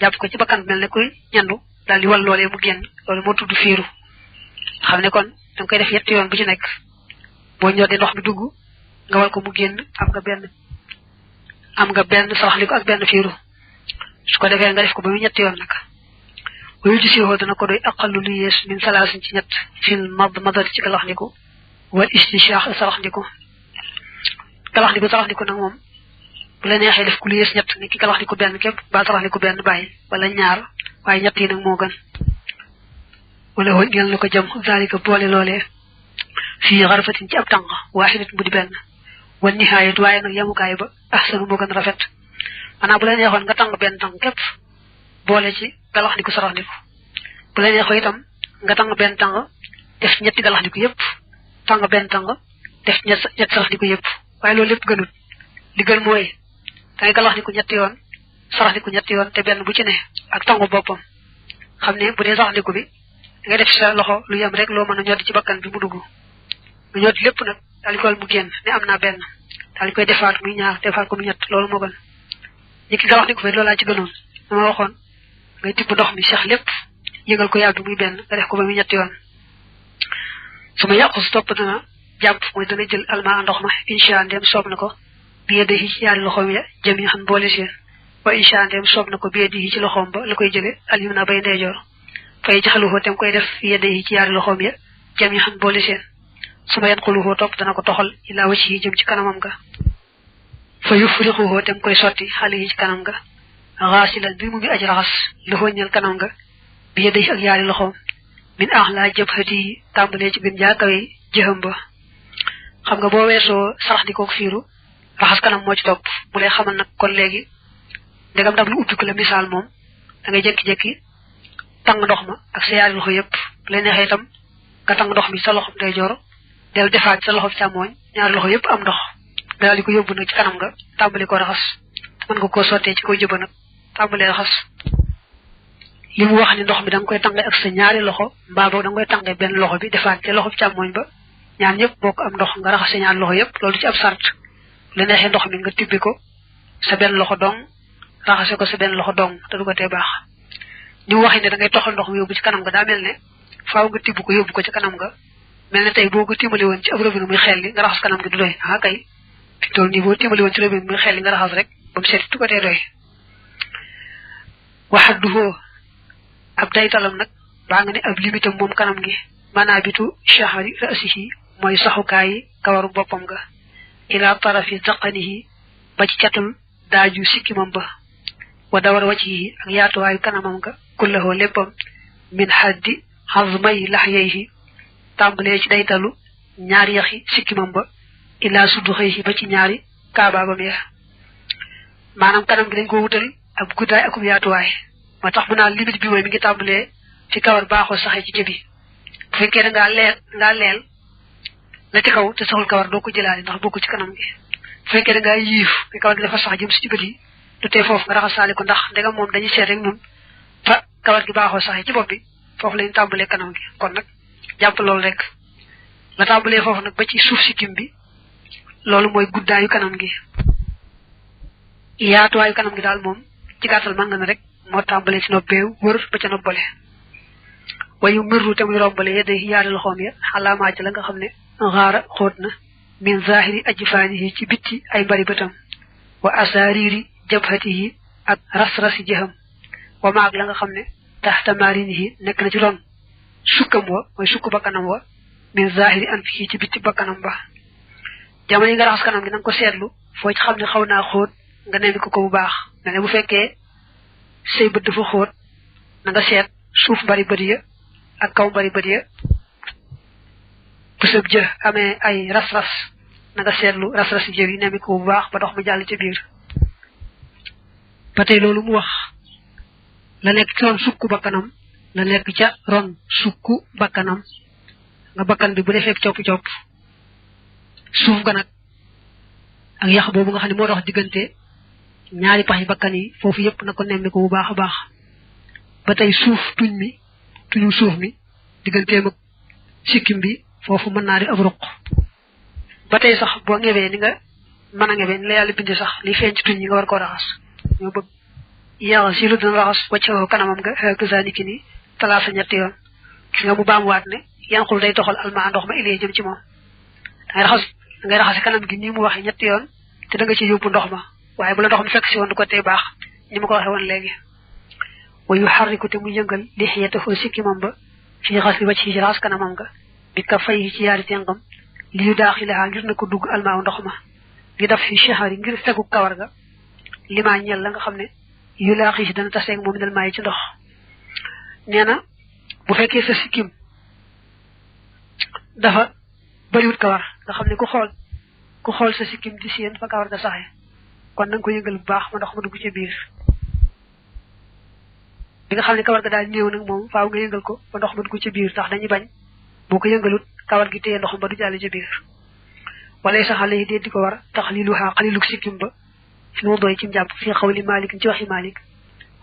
jàpp ko ci bakkan mel ne kuy ñandu daal di wal loolee mu génn loolu moo tudd fiiru xam ne kon da nga koy def yetti yoon bu ci nekk boo ñoddi ndox mi dugg nga wal ko mu génn am nga benn saraxniku ak benn fiiru su ko defee nga def ko ba mu ñetti yoon nag wayu ji siwoo dana ko doy aqallu lu yees min salaasin ci ñett fil madmadati ci kalaxniku wal istinshaq saraxniku saraxniku nag moom bu la neexee def ku lu yees ñett ni ki kalaxniku benn képp ba saraxniku benn bàyyi wala ñaar waaye ñett yi nag moo gën wala woon ngeen la ko jëm zalika boole loolee fii xarfatin ci ab tànq waaxidat bu di benn wal nihaayat waaye nag yemukaay ba ahsanu moo gën rafet maanaam bu la neexoon nga tàng benn tànq képp boole ci galaxniku saraxniku bu la neexoo itam nga tàng benn tànq def ñetti galaxniku yépp tàng benn tànq def ñett saraxniku yépp waaye loolu lépp gënut li gën mooy dangay galaxniku ñetti yoon saraxniku ñetti yoon te benn bu ci ne ak tàngu boppam xam ne bu dee saraxniku bi nga def sa loxo lu yem rek loo mën a ñoddi ci bakkan bi mu dugg nga ñoddi lépp nag daal di koy mu génn ne am naa benn daal di koy defaat muy ñaar defaat ko mu ñett loolu moo gën ñi ki galaxniku fa loolaa ci gënoon dama waxoon ngay tibb ndox mi sax lépp yëgal ko yàgg muy benn nga def ko ba muy ñetti yoon su ma yàqu su topp dana jàpp mooy dana jël alma ndox ma insha ndem soob na ko biye de ci ñaari loxoom ya jëm yi xam boole seen wa insha ndem soob na ko biye di ci loxoom ba la koy jële alim na bay ndeyjoor fay jaxaluhoo tem koy def yedde yi ci yaari loxoom ya jam yi xam boole seen su ma yan xuluhoo topp dana ko toxal ilaa wacc yi jëm ci kanamam ga fa yufrixuhoo tem koy sotti xale yi ci kanam ga xaasilan bi mu ngi aj raxas loxoo ñeel kanam nga bi yedde yi ak yaari loxoom min laa jëb xët yi tàmbalee ci gën jaakawe jëxam ba xam nga boo weesoo sarax di kook fiiru raxas kanam moo ci topp bu lay xamal nag kon léegi ndegam ndab lu ubbi ko la misaal moom da ngay jékki-jékki tàng ndox ma ak sa yaari loxo yépp bu lay neexee itam nga tàng ndox mi sa loxo ndeyjoor del defaat sa loxo càmmooñ ñaari loxo yépp am ndox nga daal di ko yóbbu nag ci kanam nga tàmbali ko raxas mën nga koo sottee ci kaw jëba nag tàmbalee raxas li mu wax ni ndox mi da nga koy tàngee ak sa ñaari loxo mbaa boog da nga koy tàngee benn loxo bi defaat ca loxo càmmooñ ba ñaar ñëpp bokk am ndox nga raxas sa ñaari loxo yépp loolu ci ab sart bu la neexee ndox mi nga tibbi ko sa benn loxo dong raxase ko sa benn loxo dong te du ko tee baax ni mu waxee ne da ngay toxal ndox mi yóbbu ci kanam nga daa mel ne faaw nga tibb ko yóbbu ko ci kanam nga mel ne tey boo ko timbali woon ci ab robinet muy xel li nga raxas kanam gi du doy ah kay fi toll nii boo timbali woon ci robinet muy xel li nga raxas rek ba mu seet du ko tee doy waxadduhoo ab daytalam nag baa nga ne ab limitam moom kanam gi manaabitu shahri ra'sihi mooy saxukaayi kawaru boppam ga ila tarafi zaqanihi ba ci catul daaju sikkimam ba wa dawar waccihi ak yaatuwaayu kanamam ga kullahoo léppam min haddi hazmay lahyayhi tàmbalee ci daytalu ñaari yaxi sikkimam ba ila suddu xëyhi ba ci ñaari kaabaabam ya maanaam kanam gi dañ ko wutal ab guddaay akum yaatuwaay moo tax mu naan limite bi mooy mi ngi tàmbalee fi kawar baaxoo saxee ci jëbi bu fekkee da ngaa leel la ci kaw te saxul kawar doo ko jëlaale ndax bokku ci kanam gi bu fekkee da ngaa yiif te kawar gi dafa sax jëm si ci bët yi du tee foofu nga raxasaale ko ndax ndegam moom dañuy seet rek nun fa kawar gi baaxoo saxee ci bopp bi foofu lañu tàmbalee kanam gi kon nag jàpp loolu rek la tàmbalee foofu nag ba ci suuf si kim bi loolu mooy guddaayu kanam gi yaatuwaayu kanam gi daal moom ci gàttal mën nga ne rek moo tàmbalee ci nopp beew wër ba ca noppale wayu mirru te muy rombale yedde yaari loxoom ya xalaamaa ci la nga xam ne xaara xóot na min zahiri ajfaanihi ci bitti ay mbari bëtam wa asaariri jabhatihi ak ras-rasi jëxam wa maag la nga xam ne taxta marinihi nekk na ci ron sukkam wa mooy sukk bakkanam wa min zahiri anfihi ci bitti bakkanam ba jamono yi nga raxas kanam gi na nga ko seetlu foo ci xam ne xaw naa xóot nga nemmi ko bu baax mel ne bu fekkee say bët dafa xóot na nga seet suuf mbari bët ya ak kaw bari bari ya bu sëb jë amee ay ras-ras na nga seetlu ras-ras jër yi nemi ko bu baax ba dox mu jàll ci biir ba tey loolu mu wax la nekk ci ron sukku bakkanam la nekk ca ron sukku bakkanam nga bakkan bi bu defee copp-copp suuf ga nag ak yax boobu nga xam ne moo dox diggante ñaari pax yi bakkan yi foofu yépp na ko nemmi ko bu baax a baax ba tey suuf tuñu suuf mi digganteem ak sikkim bi foofu mën naa di ab ruq ba tey sax boo ngewee ni nga mën a ngewee ni la yàlla bindi sax li feeñ ci tuñ yi nga war koo raxas ñoo bëgg yàlla si lu dina raxas wacc kanamam nga gësa niki ni talaasa ñetti yoon gis nga mu baamuwaat ne yanqul day toxal alma ndox ma ilee jëm ci moom dangay raxas kanam gi nii mu waxee ñetti yoon te da nga ci yóbbu ndox ma waaye bu la ndox mi fekk si woon du ko tey baax ni ma ko waxee woon léegi wa yuharriku te mu yëngal lixiyatahu sikkimam ba fii xas li wacc ci raxas kanamam nga bi ka fay ci yaari tengam li yu daaxilaha ngir na ko dugg almaaw ndox ma ngi daf fi shahari ngir fegu kawar ga limaa ñel la nga xam ne yu laaxi si dana taseeg moom dal maay ci ndox nee na bu fekkee sa sikkim dafa bariwut kawar nga xam ne ku xool sa sikkim di seen fa kawar ga saxe kon na nga ko yëngal bu baax ma ndox ma dugg ci biir bi nga xam ne kawar ga daal néew nag moom faaw nga yëngal ko ba ndox ma dugg ci biir tax dañuy bañ boo ko yëngalut kawar gi téye ndox ba du jàll ci biir wala sax xale yi dee di ko war tax li lu xaa xalilug sikkim ba fi mu doy ci njàpp fii xaw li Malik ci waxi Malik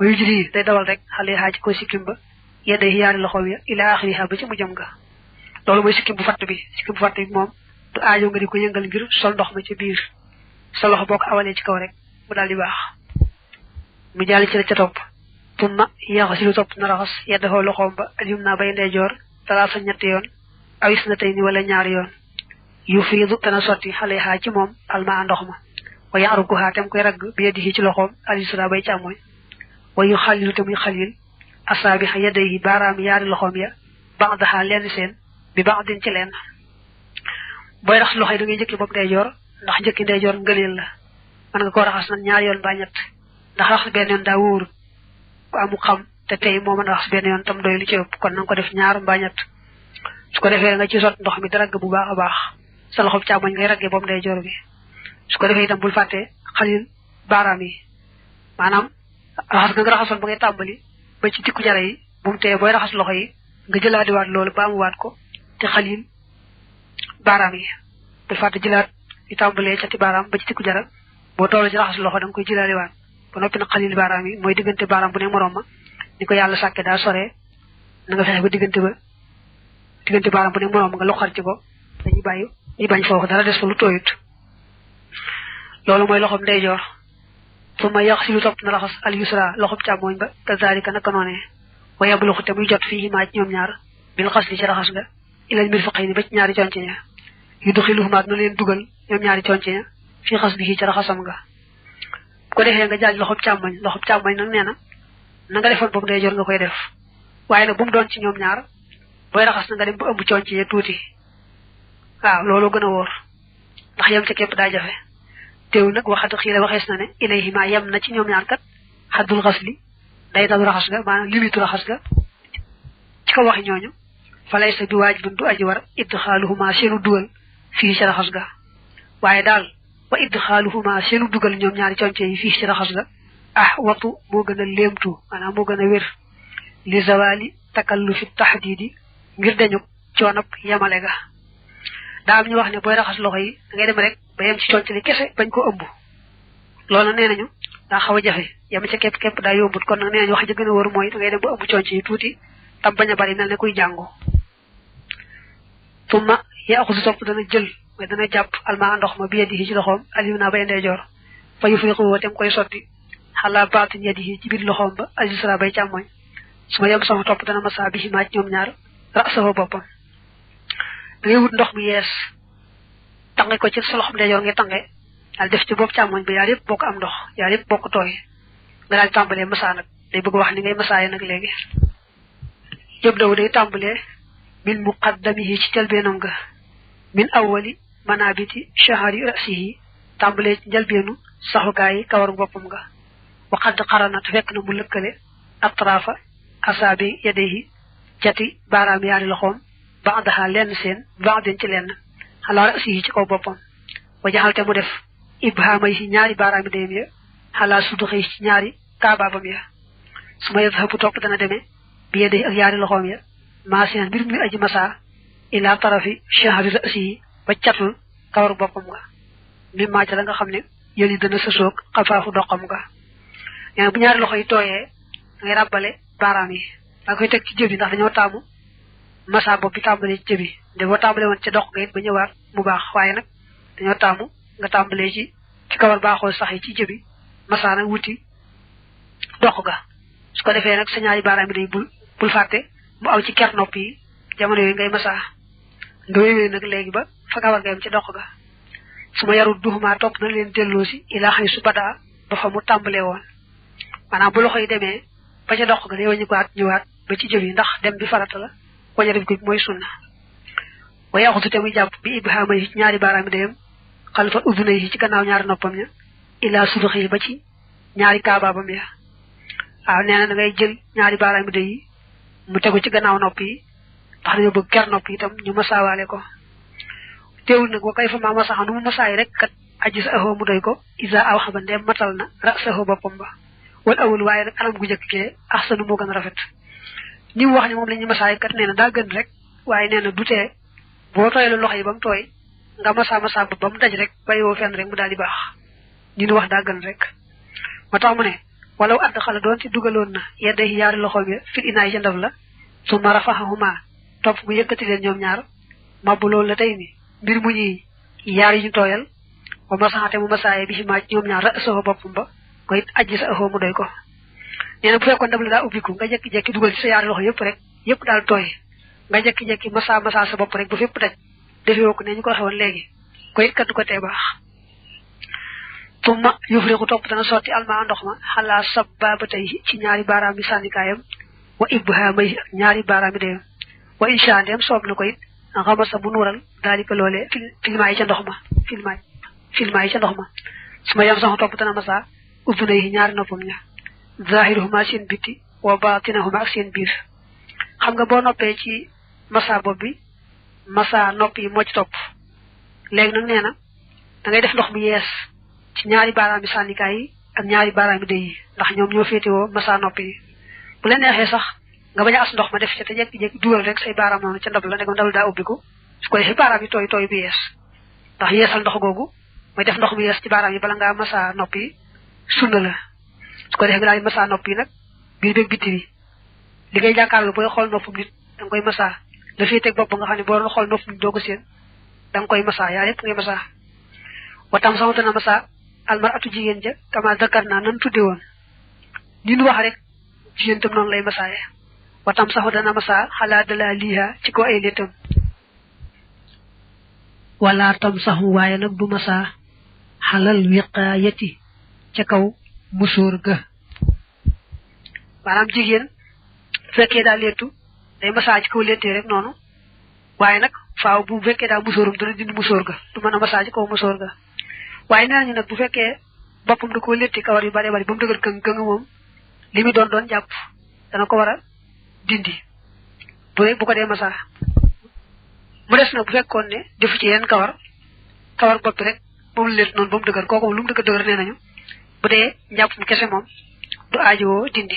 wa yujri day dawal rek xale xaa ci ko sikkim ba yedday yaari loxo ya ila axiriha ba ci mu jëm nga loolu mooy sikkim bu fatt bi moom du aajo nga di ko yëngal ngir sol ndox ma ci biir sa loxo boo ko awalee ci kaw rek mu daal di baax mu jàll ci la ca topp tumma yaaxa si lu topp na raxas yeddafoo loxoom ba aljum naa bay ndeyjoor talaasa ñetti yoon awis na tey ni wala ñaari yoon yu fiidu dana sotti xale xaa ci moom alma ndox ma wa yaarugu xaa tem koy ragg bi yeddi ci loxoom alisra bay càmmooñ wa yu xalilu te muy xalil asaabi xa yedday yi baaraam yaari loxoom ya baax daxaa lenn seen bi baax din ci leen booy raxas loxo yi da ngay njëkki bopp ndeyjoor ndax njëkki ndeyjoor ngëneel la mën nga koo raxas nag ñaari yoon ba ñett ndax raxas benn yoon daa wóorut ku amu xam te tey moo mën a raxas benn yoon tam doy lu ci ëpp kon na nga ko def ñaar mbaa ñett su ko defee nga ci sot ndox mi di ragg bu baax a baax sa loxo càmmoñ ngay raggee bopp ndeyjoor bi su ko defee itam bul fàtte xalil baaraam yi maanaam raxas nga raxasoon ba ngay tàmbali ba ci tikku jara yi bu mu tee booy raxas loxo yi nga jëlaatiwaat loolu ba mu waat ko te xalil baaraam yi bul fàtte jëlaat di tàmbalee ca ti baaraam ba ci tikku jara boo toll ci raxas loxo da nga koy jëlaaliwaat ba noppi nag xalil baaraam yi mooy diggante baaraam bu ne moroom ma ni ko yàlla sàkke daa soree na nga fexe ba diggante baaraam bu ne moroom ma nga loxar ci ko dañuy bàyyi ñu bañ foofu dara des fa lu tooyut loolu mooy loxob ndeyjoor fu ma yàq si lu topp na raxas al yusra loxob càmmooñ ba kazalika naka noonee wa yabluxu te muy jot fii maa ci ñoom ñaar bil xas li ci raxas nga ilal mirfaqayni ba ci ñaari conce ña yu duxiluhumaat na leen dugal ñoom ñaari conce ña fii xas bi ci raxasam nga bu ko defee nga jaaj loxob càmmoñ nag nee na nga defoon boobu ndeyjoor nga koy def waaye nag bu mu doon ci ñoom ñaar booy raxas na nga dem ba ëmb conce ya tuuti waaw loolu gën a wóor ndax yem ca képp daa jafe teewul nag waxatu xii la waxees na ne ilayhima yem na ci ñoom ñaar kat xaddul xas li day dal raxas ga maanaam limitu raxas ga ci ko waxi ñooñu fa lay sa bi waajibun du aji war idxaaluhuma seenu dugal fii ci raxas ga waaye daal wa idxaaluhuma seenu dugal ñoom ñaari conce yi fii ci raxas ga watu moo gën a léemtu maanaam moo gën a wér li zawali takallufi tahdidi ngir dañu coonab yamale ga daa am ñu wax ne booy raxas loxo yi da ngay dem rek ba yem ci conc li kese bañ ko ëmb loolu nag nee nañu daa xaw a jafe yem ca képp daa yombut kon nag nee nañu wax ji gën a wóor mooy da ngay dem ba ëmb conc yi tuuti tam bañ a bari mel ne kuy jàngu tumma yaaxusu topp dana jël mooy dana jàpp almaa ndox ma bi yadihi ci loxoom aliou naa bay ndeyjoor fa yufriqu tem koy sotti xalaa baatin yadihi ci biir loxoom ba alisra bay càmmoñ su ma yem sama topp dana masa bi maa ci ñoom ñaar rasahu boppam da ngay wut ndox mu yees tange ko ci sa loxoom ndeyjoor ngay tange daal def ci bopp càmmoñ ba yaar yëpp bokk am ndox yaar yëpp bokk tooy nga daal tàmbalee masa nag day bëgg wax ni ngay masaaye nag léegi yëpp daw day tàmbalee min muqaddamihi ci jalbeenam ga min awwali manabiti shahari rasihi tàmbalee ci njalbeenu saxukaayi kawaru boppam nga waxadd xaranat fekk na mu lëkkale atrafa asaabi yadayhi cati baaraam yaari loxoom ba'daha lenn seen ba'din ci lenn xalaal asi ci kaw boppam wa jaxalte mu def ibhaamay ci ñaari baaraami déem ya xalaal suduxi ci ñaari kaabaabam ya su ma yadhabu topp dana demee bi yedde ak yaari loxoom ya maasinan mbir muy aji masa ila tarafi shahri ra'si ba catul kawaru boppam nga mi maaca la nga xam ne yëli dana sësoog xafaafu doxam nga nee bu ñaari loxo yi tooyee ngay ràbbale baaraam yi da koy teg ci jëbi ndax dañoo taamu masa bopp bi tàmbalee ci jëbi de boo tàmbalee woon ca dox nga it ba ñëwaat mu baax waaye nag dañoo taamu nga tàmbalee ci kawar baaxoo sax yi ci jëbi masa nag wuti dox ga su ko defee nag sa ñaari baaraam yi day bul fàtte mu aw ci ker nopp yi jamono yooyu ngay masa nga wéwee nag léegi ba fa kawar nga yam ci dox ga su ma yarul duxumaa topp na leen delloo si ilaa xëy su badaa ba fa mu tàmbalee woon maanaam bu loxo yi demee ba ca dox ga day wañu ko ñëwaat ba ci jëbi ndax dem bi farata la waña def ko mooy sunna wa yaxutu te muy jàpp bi ibhaama yi ci ñaari baaraam yi dayam xalifa uduna yi ci gannaaw ñaari noppam ya ilaa suduxi yi ba ci ñaari kaabaabam ya waaw nee na da ngay jël ñaari baaraam yi day yi mu tegu ci gannaaw nopp yi ndax dañoo bëgg ker nopp yi itam ñu masaawaale ko teewul nag wa kay fa maa masaxa nu mu masaay rek kat aji sa axoo mu doy ko isa aw xaba ndem matal na ra sa axoo boppam ba wal awul waaye nag anam gu njëkk kee axsanu moo gën a rafet ni mu wax ne moom la ñuy masaay kat nee na daa gën rek waaye nee na du tee boo tooylu loxo yi ba mu tooy nga masa ba mu daj rek bàyyiwoo fenn rek mu daal di baax ni ñu wax daa gën rek moo tax mu ne walaw add xala doon ci dugaloon na yedda yaari loxoom ya fil inaay ca ndab la su ma rafaxahuma topp mu yëkkati leen ñoom ñaar mabbu loolu la tey ni mbir mu ñuy yaar yi ñu tooyal ba masaxate mu masaaye bi ci maaj ñoom ñaar ra soxo boppam ba ko it ajji sa axoo mu doy ko nee na bu fekkoon ndab la daa ubbiku nga jekki-jekki dugal ci sa yaari loxo yëpp rek yëpp daal tooy nga jekki-jekki masa sa bopp rek ba fépp daj defewoo ko ne ñu ko waxewoon léegi ko it kat du ko tee baax tumma yufriqu topp dana sotti almaa ndox ma xalaa sababa tey ci ñaari baaraam yi sànnikaayam wa ibhaamay ñaari baaraam yi deyam wa insha ndem soob na ko it xamasa mu nuural daalika loolee filmaa yi ca ndox ma filmaa yi ca ndox ma su ma yam sax topp dana masa udduna yi ñaari noppam ña zahiruhuma seen bitti wa batinahuma ak seen biir xam nga boo noppee ci masa bopp bi masa nopp yi moo ci topp léegi nag nee na da ngay def ndox mu yees ci ñaari baaraami sànnikaay yi ak ñaari baaraami dey yi ndax ñoom ñoo féetewoo masa nopp yi bu la neexee sax nga bañ a as ndox ma def ci te jekki-jekki dugal rek say baaraam noonu ca ndab la ne ko ndab daa ubbiku su ko defee baaraam yi tooy tooy bu yees ndax yeesal ndox googu mooy def ndox mu yees ci baaraam yi bala ngaa masa nopp yi sunna la su ko defee nga daal di masa nopp yi nag biir beeg bitti bi li ngay jàkkaarloo booy xool noppum nit da nga koy masa la féeteeg bopp nga xam ne boo doon xool noppum nit doo ko seen da nga koy masa yaa yëpp ngay masa watam sama dana masa almaratu jigéen ja kama dakar naa nan tudde woon ni nu wax rek jigéen tam noonu lay masaaye watam sax dana masa xalaa dala liiha ci ko ay léttam wala tam saxu waaye nag du masa xalal wiqaayati ca kaw musóor ga maanaam jigéen fekkee daa léttu day masa ci kaw léttee rek noonu waaye nag faaw bu fekkee daa musóorum dana dindi musóor ga du mën a masa ci kaw musóor ga waaye nee nañu nag bu fekkee boppam da koo létti kawar yu bare bari ba mu dëgër këng moom li mu doon jàpp dana ko war a dindi bu ko dee masa mu des nag bu fekkoon ne defu ci yeneen kawar bopp rek moom la létt noonu ba mu dëgër kooku lu mu dëgër nee nañu bu dee njàppum kese moom du aajowoo dindi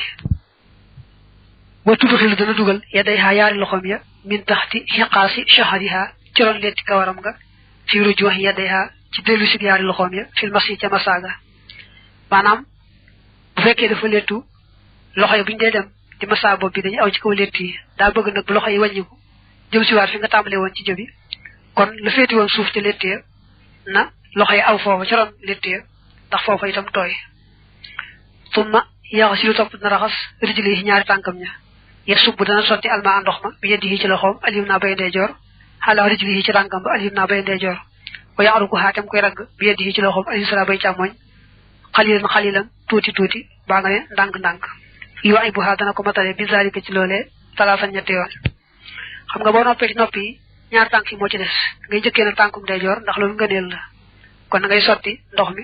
wa tudxilu dana dugal yedday xaa yaari loxoom ya min taxti xiqaasi shahariha ci roon letti kawaram nga fi rujuux yedday xaa ci dellu si yaari loxoom ya fil mas yi ca masaaga maanaam bu fekkee dafa lettu loxo yi bu ñu dee dem di masa bopp bi dañu aw ci kaw lett yi daa bëgg nag bu loxo yi wàññiku jëm si waat fi nga tàmbalee woon ci jëbi kon la féeti woon suuf ci lett ya na loxo yi aw foofa ci ron lett ya ndax foofa itam tooy summa yaxas yu topp dina raxas rijli yi ñaari tànkam ña ya subb dana sotti alma ndox ma bi yeddi yi ci loxoom alim naa bay ndeyjoor xala rijli yi ci tànkam ba alim naa bay ndeyjoor wa yaaru ko xaatam koy ragg bi yeddi yi ci loxoom alim sala bay càmmoñ xalilan tuuti baa nga ne ndànk yoo ay bu xaa dana ko matale bi zalika ci loolee talaasan ñetti yoon xam nga boo noppee ci noppi yi ñaar tànk yi moo ci des ngay jëkkee nag tànkum ndeyjoor ndax loolu ngëneel la kon na ngay sotti ndox mi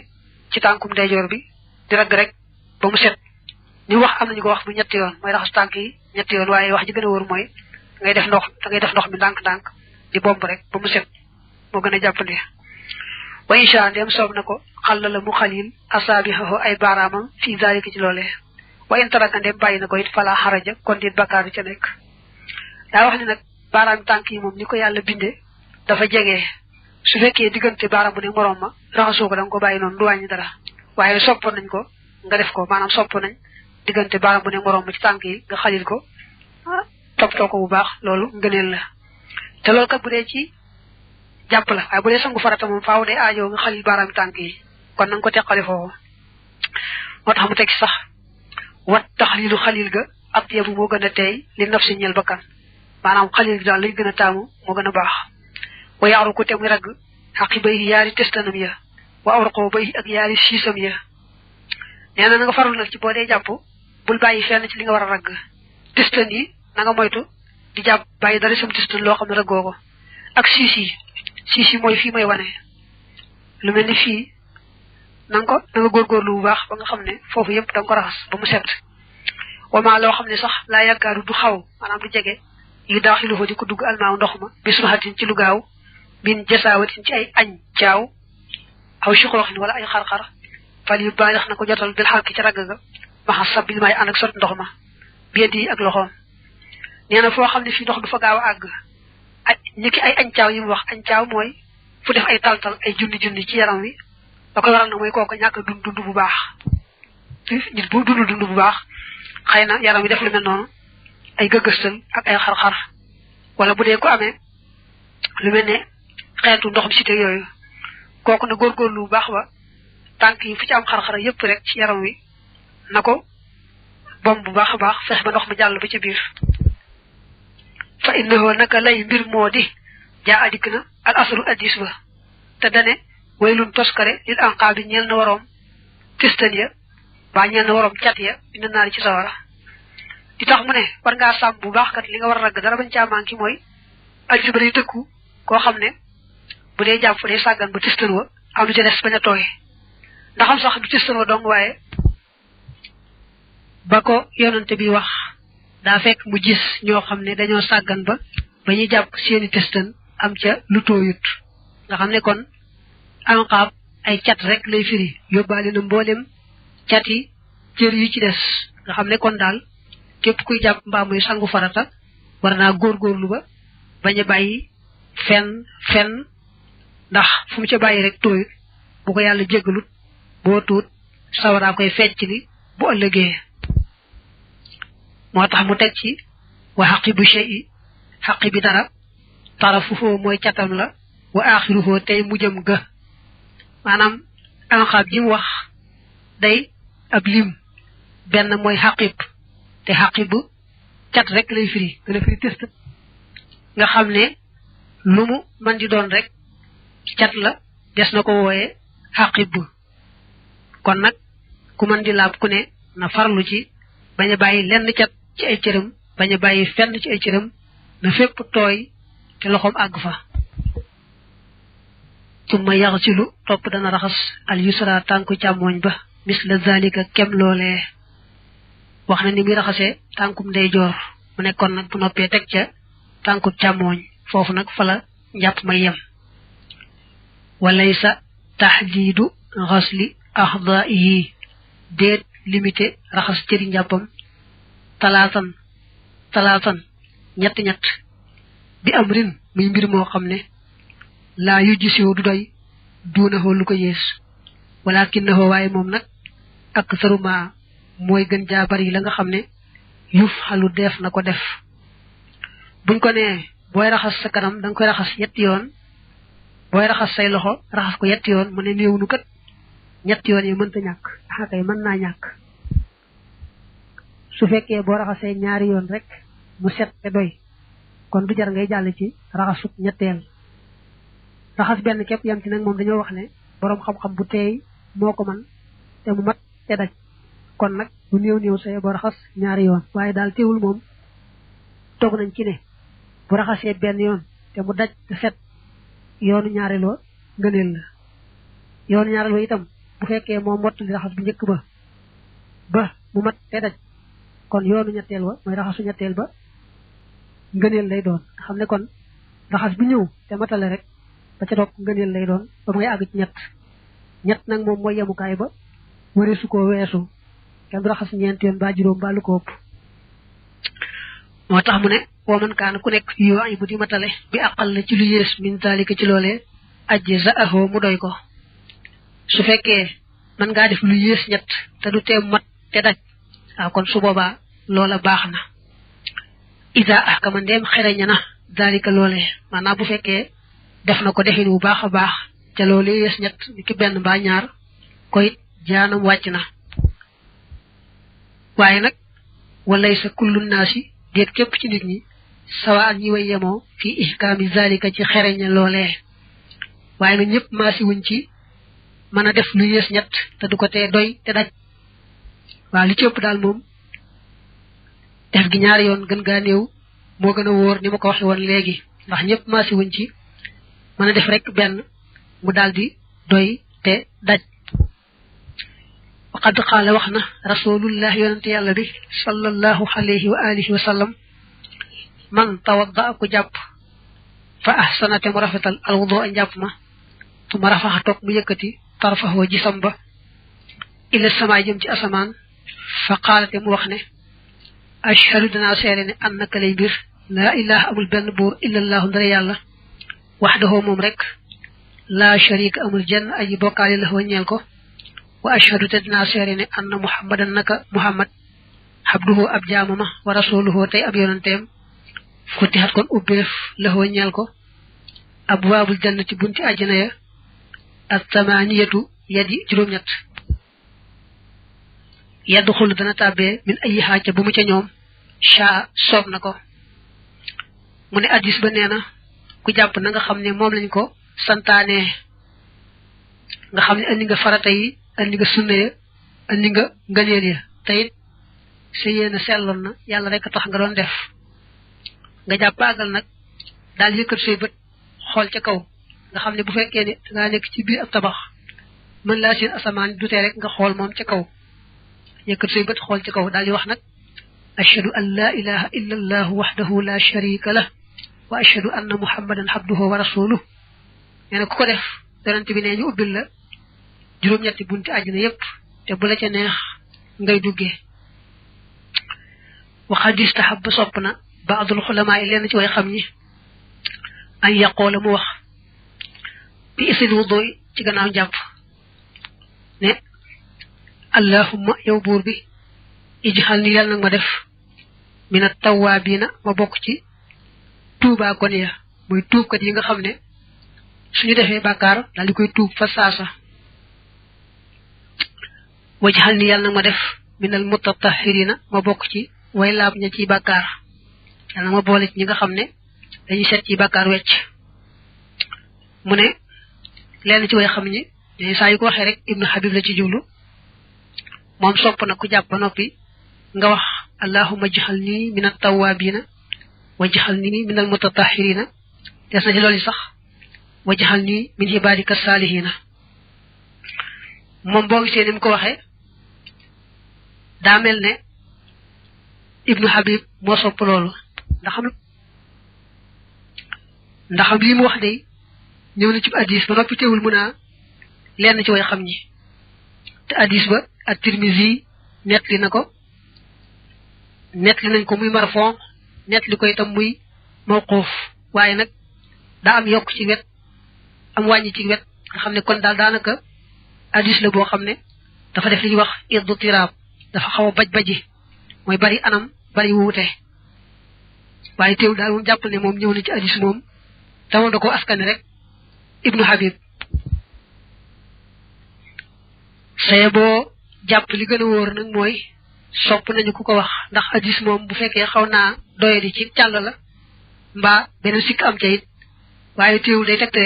ci tànkum ndeyjoor bi di ragg rek ba mu set ni wax am nañu ko wax bu ñetti yoon mooy raxas tànk yi ñetti yoon waaye wax ji gën a wóor mooy ngay def ndox mi ndànk di bomb rek ba mu set moo gën a jàppandi wa insha ndem soob na ko xalla mu xalil asaabihahu ay baaraamam fi zalika ci loolee wa in taraka ndem bàyyi na ko it fala xaraja kon dit bakkaar ca nekk daa wax ne nag baaraam tànk yi moom ni ko yàlla binde dafa jege su fekkee diggante baaraam bu ne moroom ma raxasoo ko da nga ko bàyyi noonu du wàññi dara waaye sopp nañ ko nga def ko maanaam sopp nañ diggante baaraam bu ne moroom ma ci tànk yi nga xalil ko toppatoo ko bu baax loolu ngëneel la te loolu kat bu dee ci jàpp la waaye bu dee sangu farata moom faaw day aajoo nga xalil baaraam tànk yi kon na nga ko teqale foofu moo tax mu teg sax wat taxlilu xalil ga ab yebu moo gën a teey li naf si ñel bakkan maanaam xalil gi daal lañ gën a taamu moo gën a baax wa yaaru ko te muy ragg xaqi bay yaari testanam ya wa awraqoo bay ak yaari siisam ya nee na nga farul nag ci boo dee jàpp bul bàyyi fenn ci li nga war a ragg testan yi na nga moytu di jàpp bàyyi dara sam testan loo xam ne raggoo ko ak siis yi mooy fii may wane lu mel ni fii na nga góorgóorlu bu baax ba nga xam ne foofu yëpp da nga ko raxas ba mu set wama loo xam ne sax laa yaggaaru du xaw maanaam du jege yu daaxilu fa di ko dugg almaaw ndox ma bi sumaxatin ci lu gaaw min jasaawatin ci ay añ caaw aw suqroxin wala ay xar-xar fal yu baax na ko jotal bil xalki ci ragg ga maxa sabbil may ànd ak sot ndox ma biedi ak loxoom nee na foo xam ne fii ndox du fa gaaw a àgg ñiki ay añ caaw yi mu wax añ caaw mooy fu def ay taltal ay junni ci yaram wi da koy waral na mooy kooku ñàkk dund bu baax nit bu dund bu baax xëy na yaram wi def lu mel noonu ay gëgëstal ak ay xar-xar wala bu dee ko amee lu mel ne xeetu ndox mi cité yooyu kooku na góorgóorlu bu baax ba tànk yi fu ci am xar-xar yépp rek ci yaram wi na ko bom bu baax a baax fex ba ndox mi jàll ba ca biir fa innahu naka lay mbir moo di jaa adikk na al asru addis ba te dane waylun toskare lil anqaa bi ñeel na waroom tistan ya baa ñeel na waroom cat ya ina naari ci sawara di tax mu ne war ngaa sàmm bu baax kat li nga war a ragg dara bañ caa manqué mooy addis ba day tëkku koo xam ne bu dee jàpp day sàggan ba tistan wa am lu ca des bañ a tooy ndaxam sax du tistan wa dong waaye ba ko yonante bi wax daa fekk mu gis ñoo xam ne dañoo sàggan ba ñuy jàpp seeni testan am ca lu tooyut nga xam ne kon anqaab ay cat rek lay firi yóbbaale na mboolem cat yi cër yu ci des nga xam ne kon daal képp kuy jàpp mbaa muy sangu farata war naa góorgóorlu ba bañ a bàyyi fenn ndax fu mu ca bàyyi rek tooyut bu ko yàlla jéggalut boo tuut sawaraa koy fecc li bu ëllëgee moo tax mu teg ci wa xaqibu shay'i xaqi bi dara tarafuhu mooy catam la wa axiruhu tey mujjam ga maanaam anqaab ji mu wax day ab lim benn mooy xaqib te xaqibu cat rek lay firi gën a firi test nga xam ne lu mu man di doon rek cat la des na ko wooye xaqib kon nag ku man di laab ku ne na farlu ci bañ a bàyyi lenn cat ci ay cëram bañ a bàyyi fenn ci ay cëram na fépp tooy te loxoom àgg fa summa yaxsilu topp dana raxas al yusra tànku càmmooñ ba misla zalika kem loolee wax na ni muy raxasee tànkum ndeyjoor mu nekkoon nag bu noppee teg ca tànku càmmooñ foofu nag fa la njàpp may yem walaysa tahdiidu xasli axdaa'ihi déet limité raxas cëri njàppam talaatan ñett bi amrin muy mbir moo xam ne laa yu gisoo du doy duunahoo lu ko yées walaakinnahu waaye moom nag ak saruma mooy gën jaa bari la nga xam ne yuf xalu def na ko def buñ ko nee booy raxas sa kanam da nga koy raxas yetti yoon booy raxas say loxo raxas ko yetti yoon mu ne néewnu kat ñetti yoon yi mënta ñàkk kay mën naa ñàkk su fekkee boo raxasee ñaari yoon rek mu set te doy kon du jar ngay jàll ci raxasut ñetteel raxas benn képp yam ci nag moom dañoo wax ne boroom xam-xam bu teey moo ko man te mu mat te daj kon nag bu néew say boo raxas ñaari yoon waaye daal teewul moom toog nañ ci ne bu raxasee benn yoon te mu daj te set yoonu ñaareeloo ngëneel la yoonu ñaareeloo itam bu fekkee moo mottali raxas bu njëkk ba mu mat te daj kon yoonu ñetteel wa mooy raxasu ñetteel ba ngëneel lay doon xam ne kon raxas bu ñëw te matale rek ba ca topp ngëneel lay doon ba ngay àgg ci ñett nag moom mooy yemukaay ba wari su ko weesu kenn du raxas ñeent yoon ba juróom ba lu ko ëpp moo tax mu ne woo man kaana ku nekk yoo ay bu di matale bi àqal la ci lu yées min zalika ci loolee ajji za ahoo mu doy ko su fekkee mën ngaa def lu yées ñett te du tee mat te daj waaw kon su boobaa loola baax na isa ahkama ndeem xereña na zalika loolee maanaam bu fekkee def na ko defin bu baax a baax ca loolee yées ñett ni ki benn mbaa ñaar koy jaanam wàcc na waaye nag walay sa kullu naasi déet képp ci nit ñi sawa ak ñi way yemoo fii ihkaami zalika ci xereña loolee waaye nag ñëpp maasi wuñ ci mën a def lu yées ñett te du ko tee doy te daj waaw li ci ëpp daal moom def gi ñaari yoon gën gaa néew moo gën a wóor ni ma ko waxe woon léegi ndax ñëpp maasi wuñ ci mën a def rek benn mu daldi doy te daj waqad qaala wax na rasulullah yonente yàlla bi sallallahu alayhi wa alihi wa sallam man tawadda ku jàpp fa ahsana te mu rafetal alwudu a njàpp ma tuma rafaxa toog mu yëkkati tarfaxoo gisam ba ila sama jëm ci asamaan fa qaala te mu wax ne ashhadu danaa seere ne annaka lay mbir laa ilaha amul benn buur illa allahu ndara yàlla waxdahu moom rek laa sharika amul jenn aji bokkaale la ñeel ko wa ashhadu te dinaa seere ne anna muhammadan naka muhammad abduhu ab jaamama wa rasuluhu tey ab yonanteem futtihat kon ubbeef la ñeel ko abwaabul jannati bunti àjjana ya at-tamaaniyatu yadi juróom-ñett yadxulu dana tàbbee min ay xaaja bu mu ca ñoom shaa soob na ko mu ne addis ba nee na ku jàpp na nga xam ne moom lañ ko santaane nga xam ne andi nga farata yi andi nga sunna ya andi nga ngëneel ya te it sa yéene selloon na yàlla rek tax nga doon def nga jàpp àggal nag daal yëkkat say bët xool ca kaw nga xam ne bu fekkee ne dangaa nekk ci biir ab tabax mën laa seen asamaan dutee rek nga xool moom ca kaw yëkkat say bët xool ca kaw daal di wax nag ashhadu an la ilaha illa allah wahdahu la sharika lah wa ashhadu anna muhammadan abduhu wa rasuluh nee na ku ko def yonent bi nee ñu ubbil la juróom-ñetti bunti àjjana yépp te bu la ca neex ngay duggee wa qad istahabba sopp na ba'dul xulamaa yi leen ci way xam ñi ay yaqoola mu wax bi isil wudu ci gannaaw jàpp ne allahumma yow buur bi ijxal ni yàlla nag ma def mina tawaabiina ma bokk ci tuubaa kon ya muy tuubkat yi nga xam ne suñu defee bàkkaar daal di koy tuub fa saasa wajxal ni yàlla nag ma def minal mutatahhirina ma bokk ci way laab ña ci bàkkaar yàlla ma boole ci ñi nga xam ne dañuy set ci bàkkaar wecc mu ne leen ci way xam ñi dañuy saa yu ko waxee rek ibnu habib la ci jublu moom sopp na ku jàpp ba noppi nga wax allahumma ij'alni min at-tawwabina waj'alni min al-mutatahhirina des na ci loolu sax waj'alni min ibadika salihina moom boo gisee ni mu ko waxee daa mel ne ibnu habib moo sopp loolu ndaxam li mu wax de ñëw na ci hadis ba noppi teewul mun a lenn ci way xam ñi te hadis ba at-Tirmizi nettali na ko nettali nañ ko muy marfon nettali ko itam muy mawquf waaye nag daa am yokk ci wet am wàññi ci wet nga xam ne kon daal daanaka hadis la boo xam ne dafa def li ñuy wax iddu tiraab dafa xaw a baj-baji mooy bari anam bari wuute waaye teewul daal moom jàppal ne moom ñëw na ci hadis moom tamoon da ko askane rek ibnu habib saye boo jàpp li gën a wóor nag mooy sopp nañu ku ko wax ndax hadis moom bu fekkee xaw naa doyadi ci càll la mbaa benn sikk am ca it waaye teewul day tegte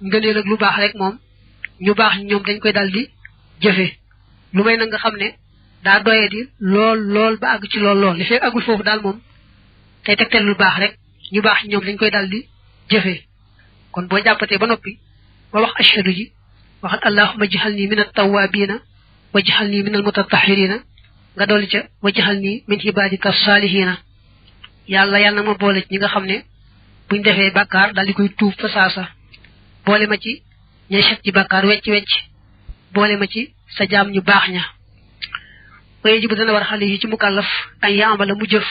ngëneel ak lu baax rek moom ñu baax ñoom dañ koy dal di jëfe lu may nag nga xam ne daa doyadi lool ba àgg ci lool li fekk àggul foofu daal moom tey tegte lu baax rek ñu baax ñoom dañ koy dal di jëfe kon boo jàppatee ba noppi ba wax ashhadu ji waxat allahumma ij'alni min at-tawwabina waj'alni min al-mutatahhirina nga dolli ca waj'alni min ibadika salihina yàlla yàlla na ma boole ci ñi nga xam ne buñ defee bàkkaar daal di koy tuub fa saasa boole ma ci ñay set ci bàkkaar wecc boole ma ci sa jaam ñu baax ña waye jibu dana war xale yi ci mukallaf ay yaamala mu jëf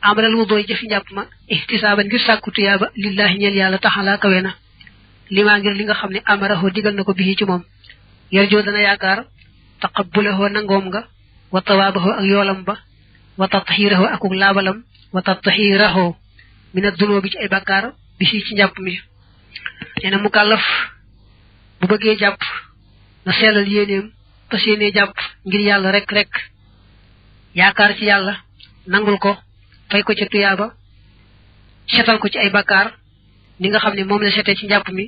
amalal mu doy jëfi njàpp ma ihtisaaban ngir sàkku tuyaaba lillahi ñeel yàlla taxalaa kawe na limaa ngir li nga xam ne amaraho digal na ko bii ci moom yarjoo dana yaakaar taqabbulahoo nangoom nga wa tawaabaho ak yoolam ba wa tatxiiraho akuk laabalam wa tatxiiraho mina dunoo bi ci ay bàkkaar bi ci njàpp mi nee na mukallaf bu bëggee jàpp na sellal yéeneem fas yéenee jàpp ngir yàlla rek yaakaar ci yàlla nangul ko fay ko ca tuyaaba setal ko ci ay bàkkaar ni nga xam ne moom la setee ci njàpp mi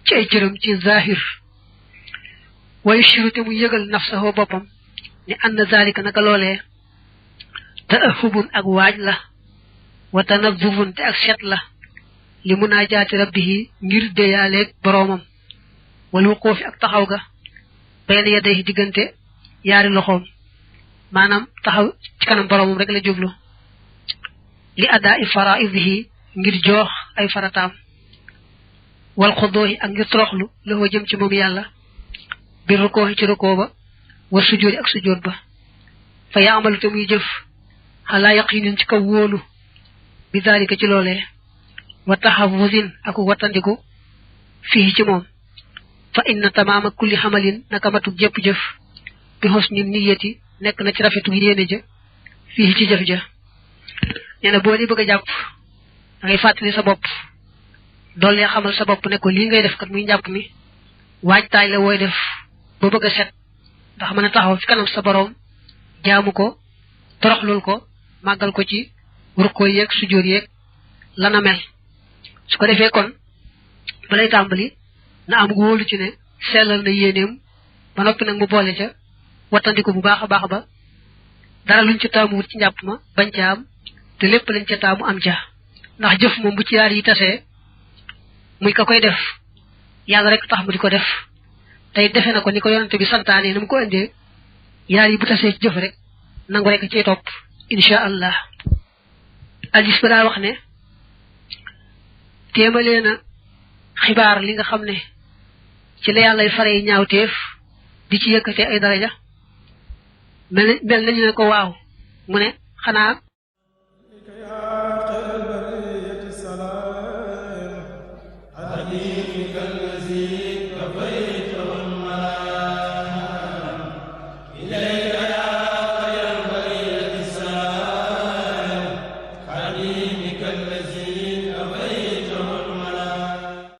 ci ay cëram ci zahir wayu shirute mu yëgal nafsahu boppam ne anna zalika naka loolee taahubun ak waaj la wa tanazufun te ak set la li munaajaati rabbihi ngir deyaaleeg boroomam wal wuquufi ak taxaw ga bayna yadayhi diggante yaari loxoom maanaam taxaw ci kanam boroomam rek la jublu li adaa i faraidihi ngir joox ay farataam wal xudoohi ak ngir toroxlu la jëm ci moom yàlla bi rukoohi ci rukoo ba war sujjóoti ak sujjóot ba fa yaamalu te muy jëf xalaa yaqinin ci kaw wóolu bi daalika ci loolee wa taxawusin ak wattandiku fii ci moom fa inna tamaama kulli xamalin naka matug jëpp jëf bi xusni niyati nekk na ci rafetu yéene ja fii ci jëf ja nee na boo di bëgg a jàpp da ngay fàttali sa bopp doole xamal sa bopp ne ko lii ngay def kat muy njàpp mi waajtaay la wooy def ba bëgg a set ndax mën a taxaw fi kanam sa boroom jaamu ko toroxlul ko màggal ko ci rukkoo yeeg sujjóot yeeg lana mel su ko defee kon balay tàmbali na am wóolu ci ne sellal na yéeneem ba noppi nag mu boole ca wattandiku bu baax a baax ba dara luñ ca taamu wut ci njàpp ma bañ ca am te lépp lañ ca taamu am ca ndax jëf moom bu ci yaar yi tasee muy ka koy def yàlla rek tax mu di ko def tey defe na ko ni ko yonante bi santaane na mu ko indee yaar yi bu tasee ci jëf rek nangu rek ciy topp insha allah alis ba daa wax ne téemalee na xibaar li nga xam ne ci la yàllay fare ñaawteef di ci yëkkate ay daraja mel nañu ne ko waaw mu ne xanaa الذي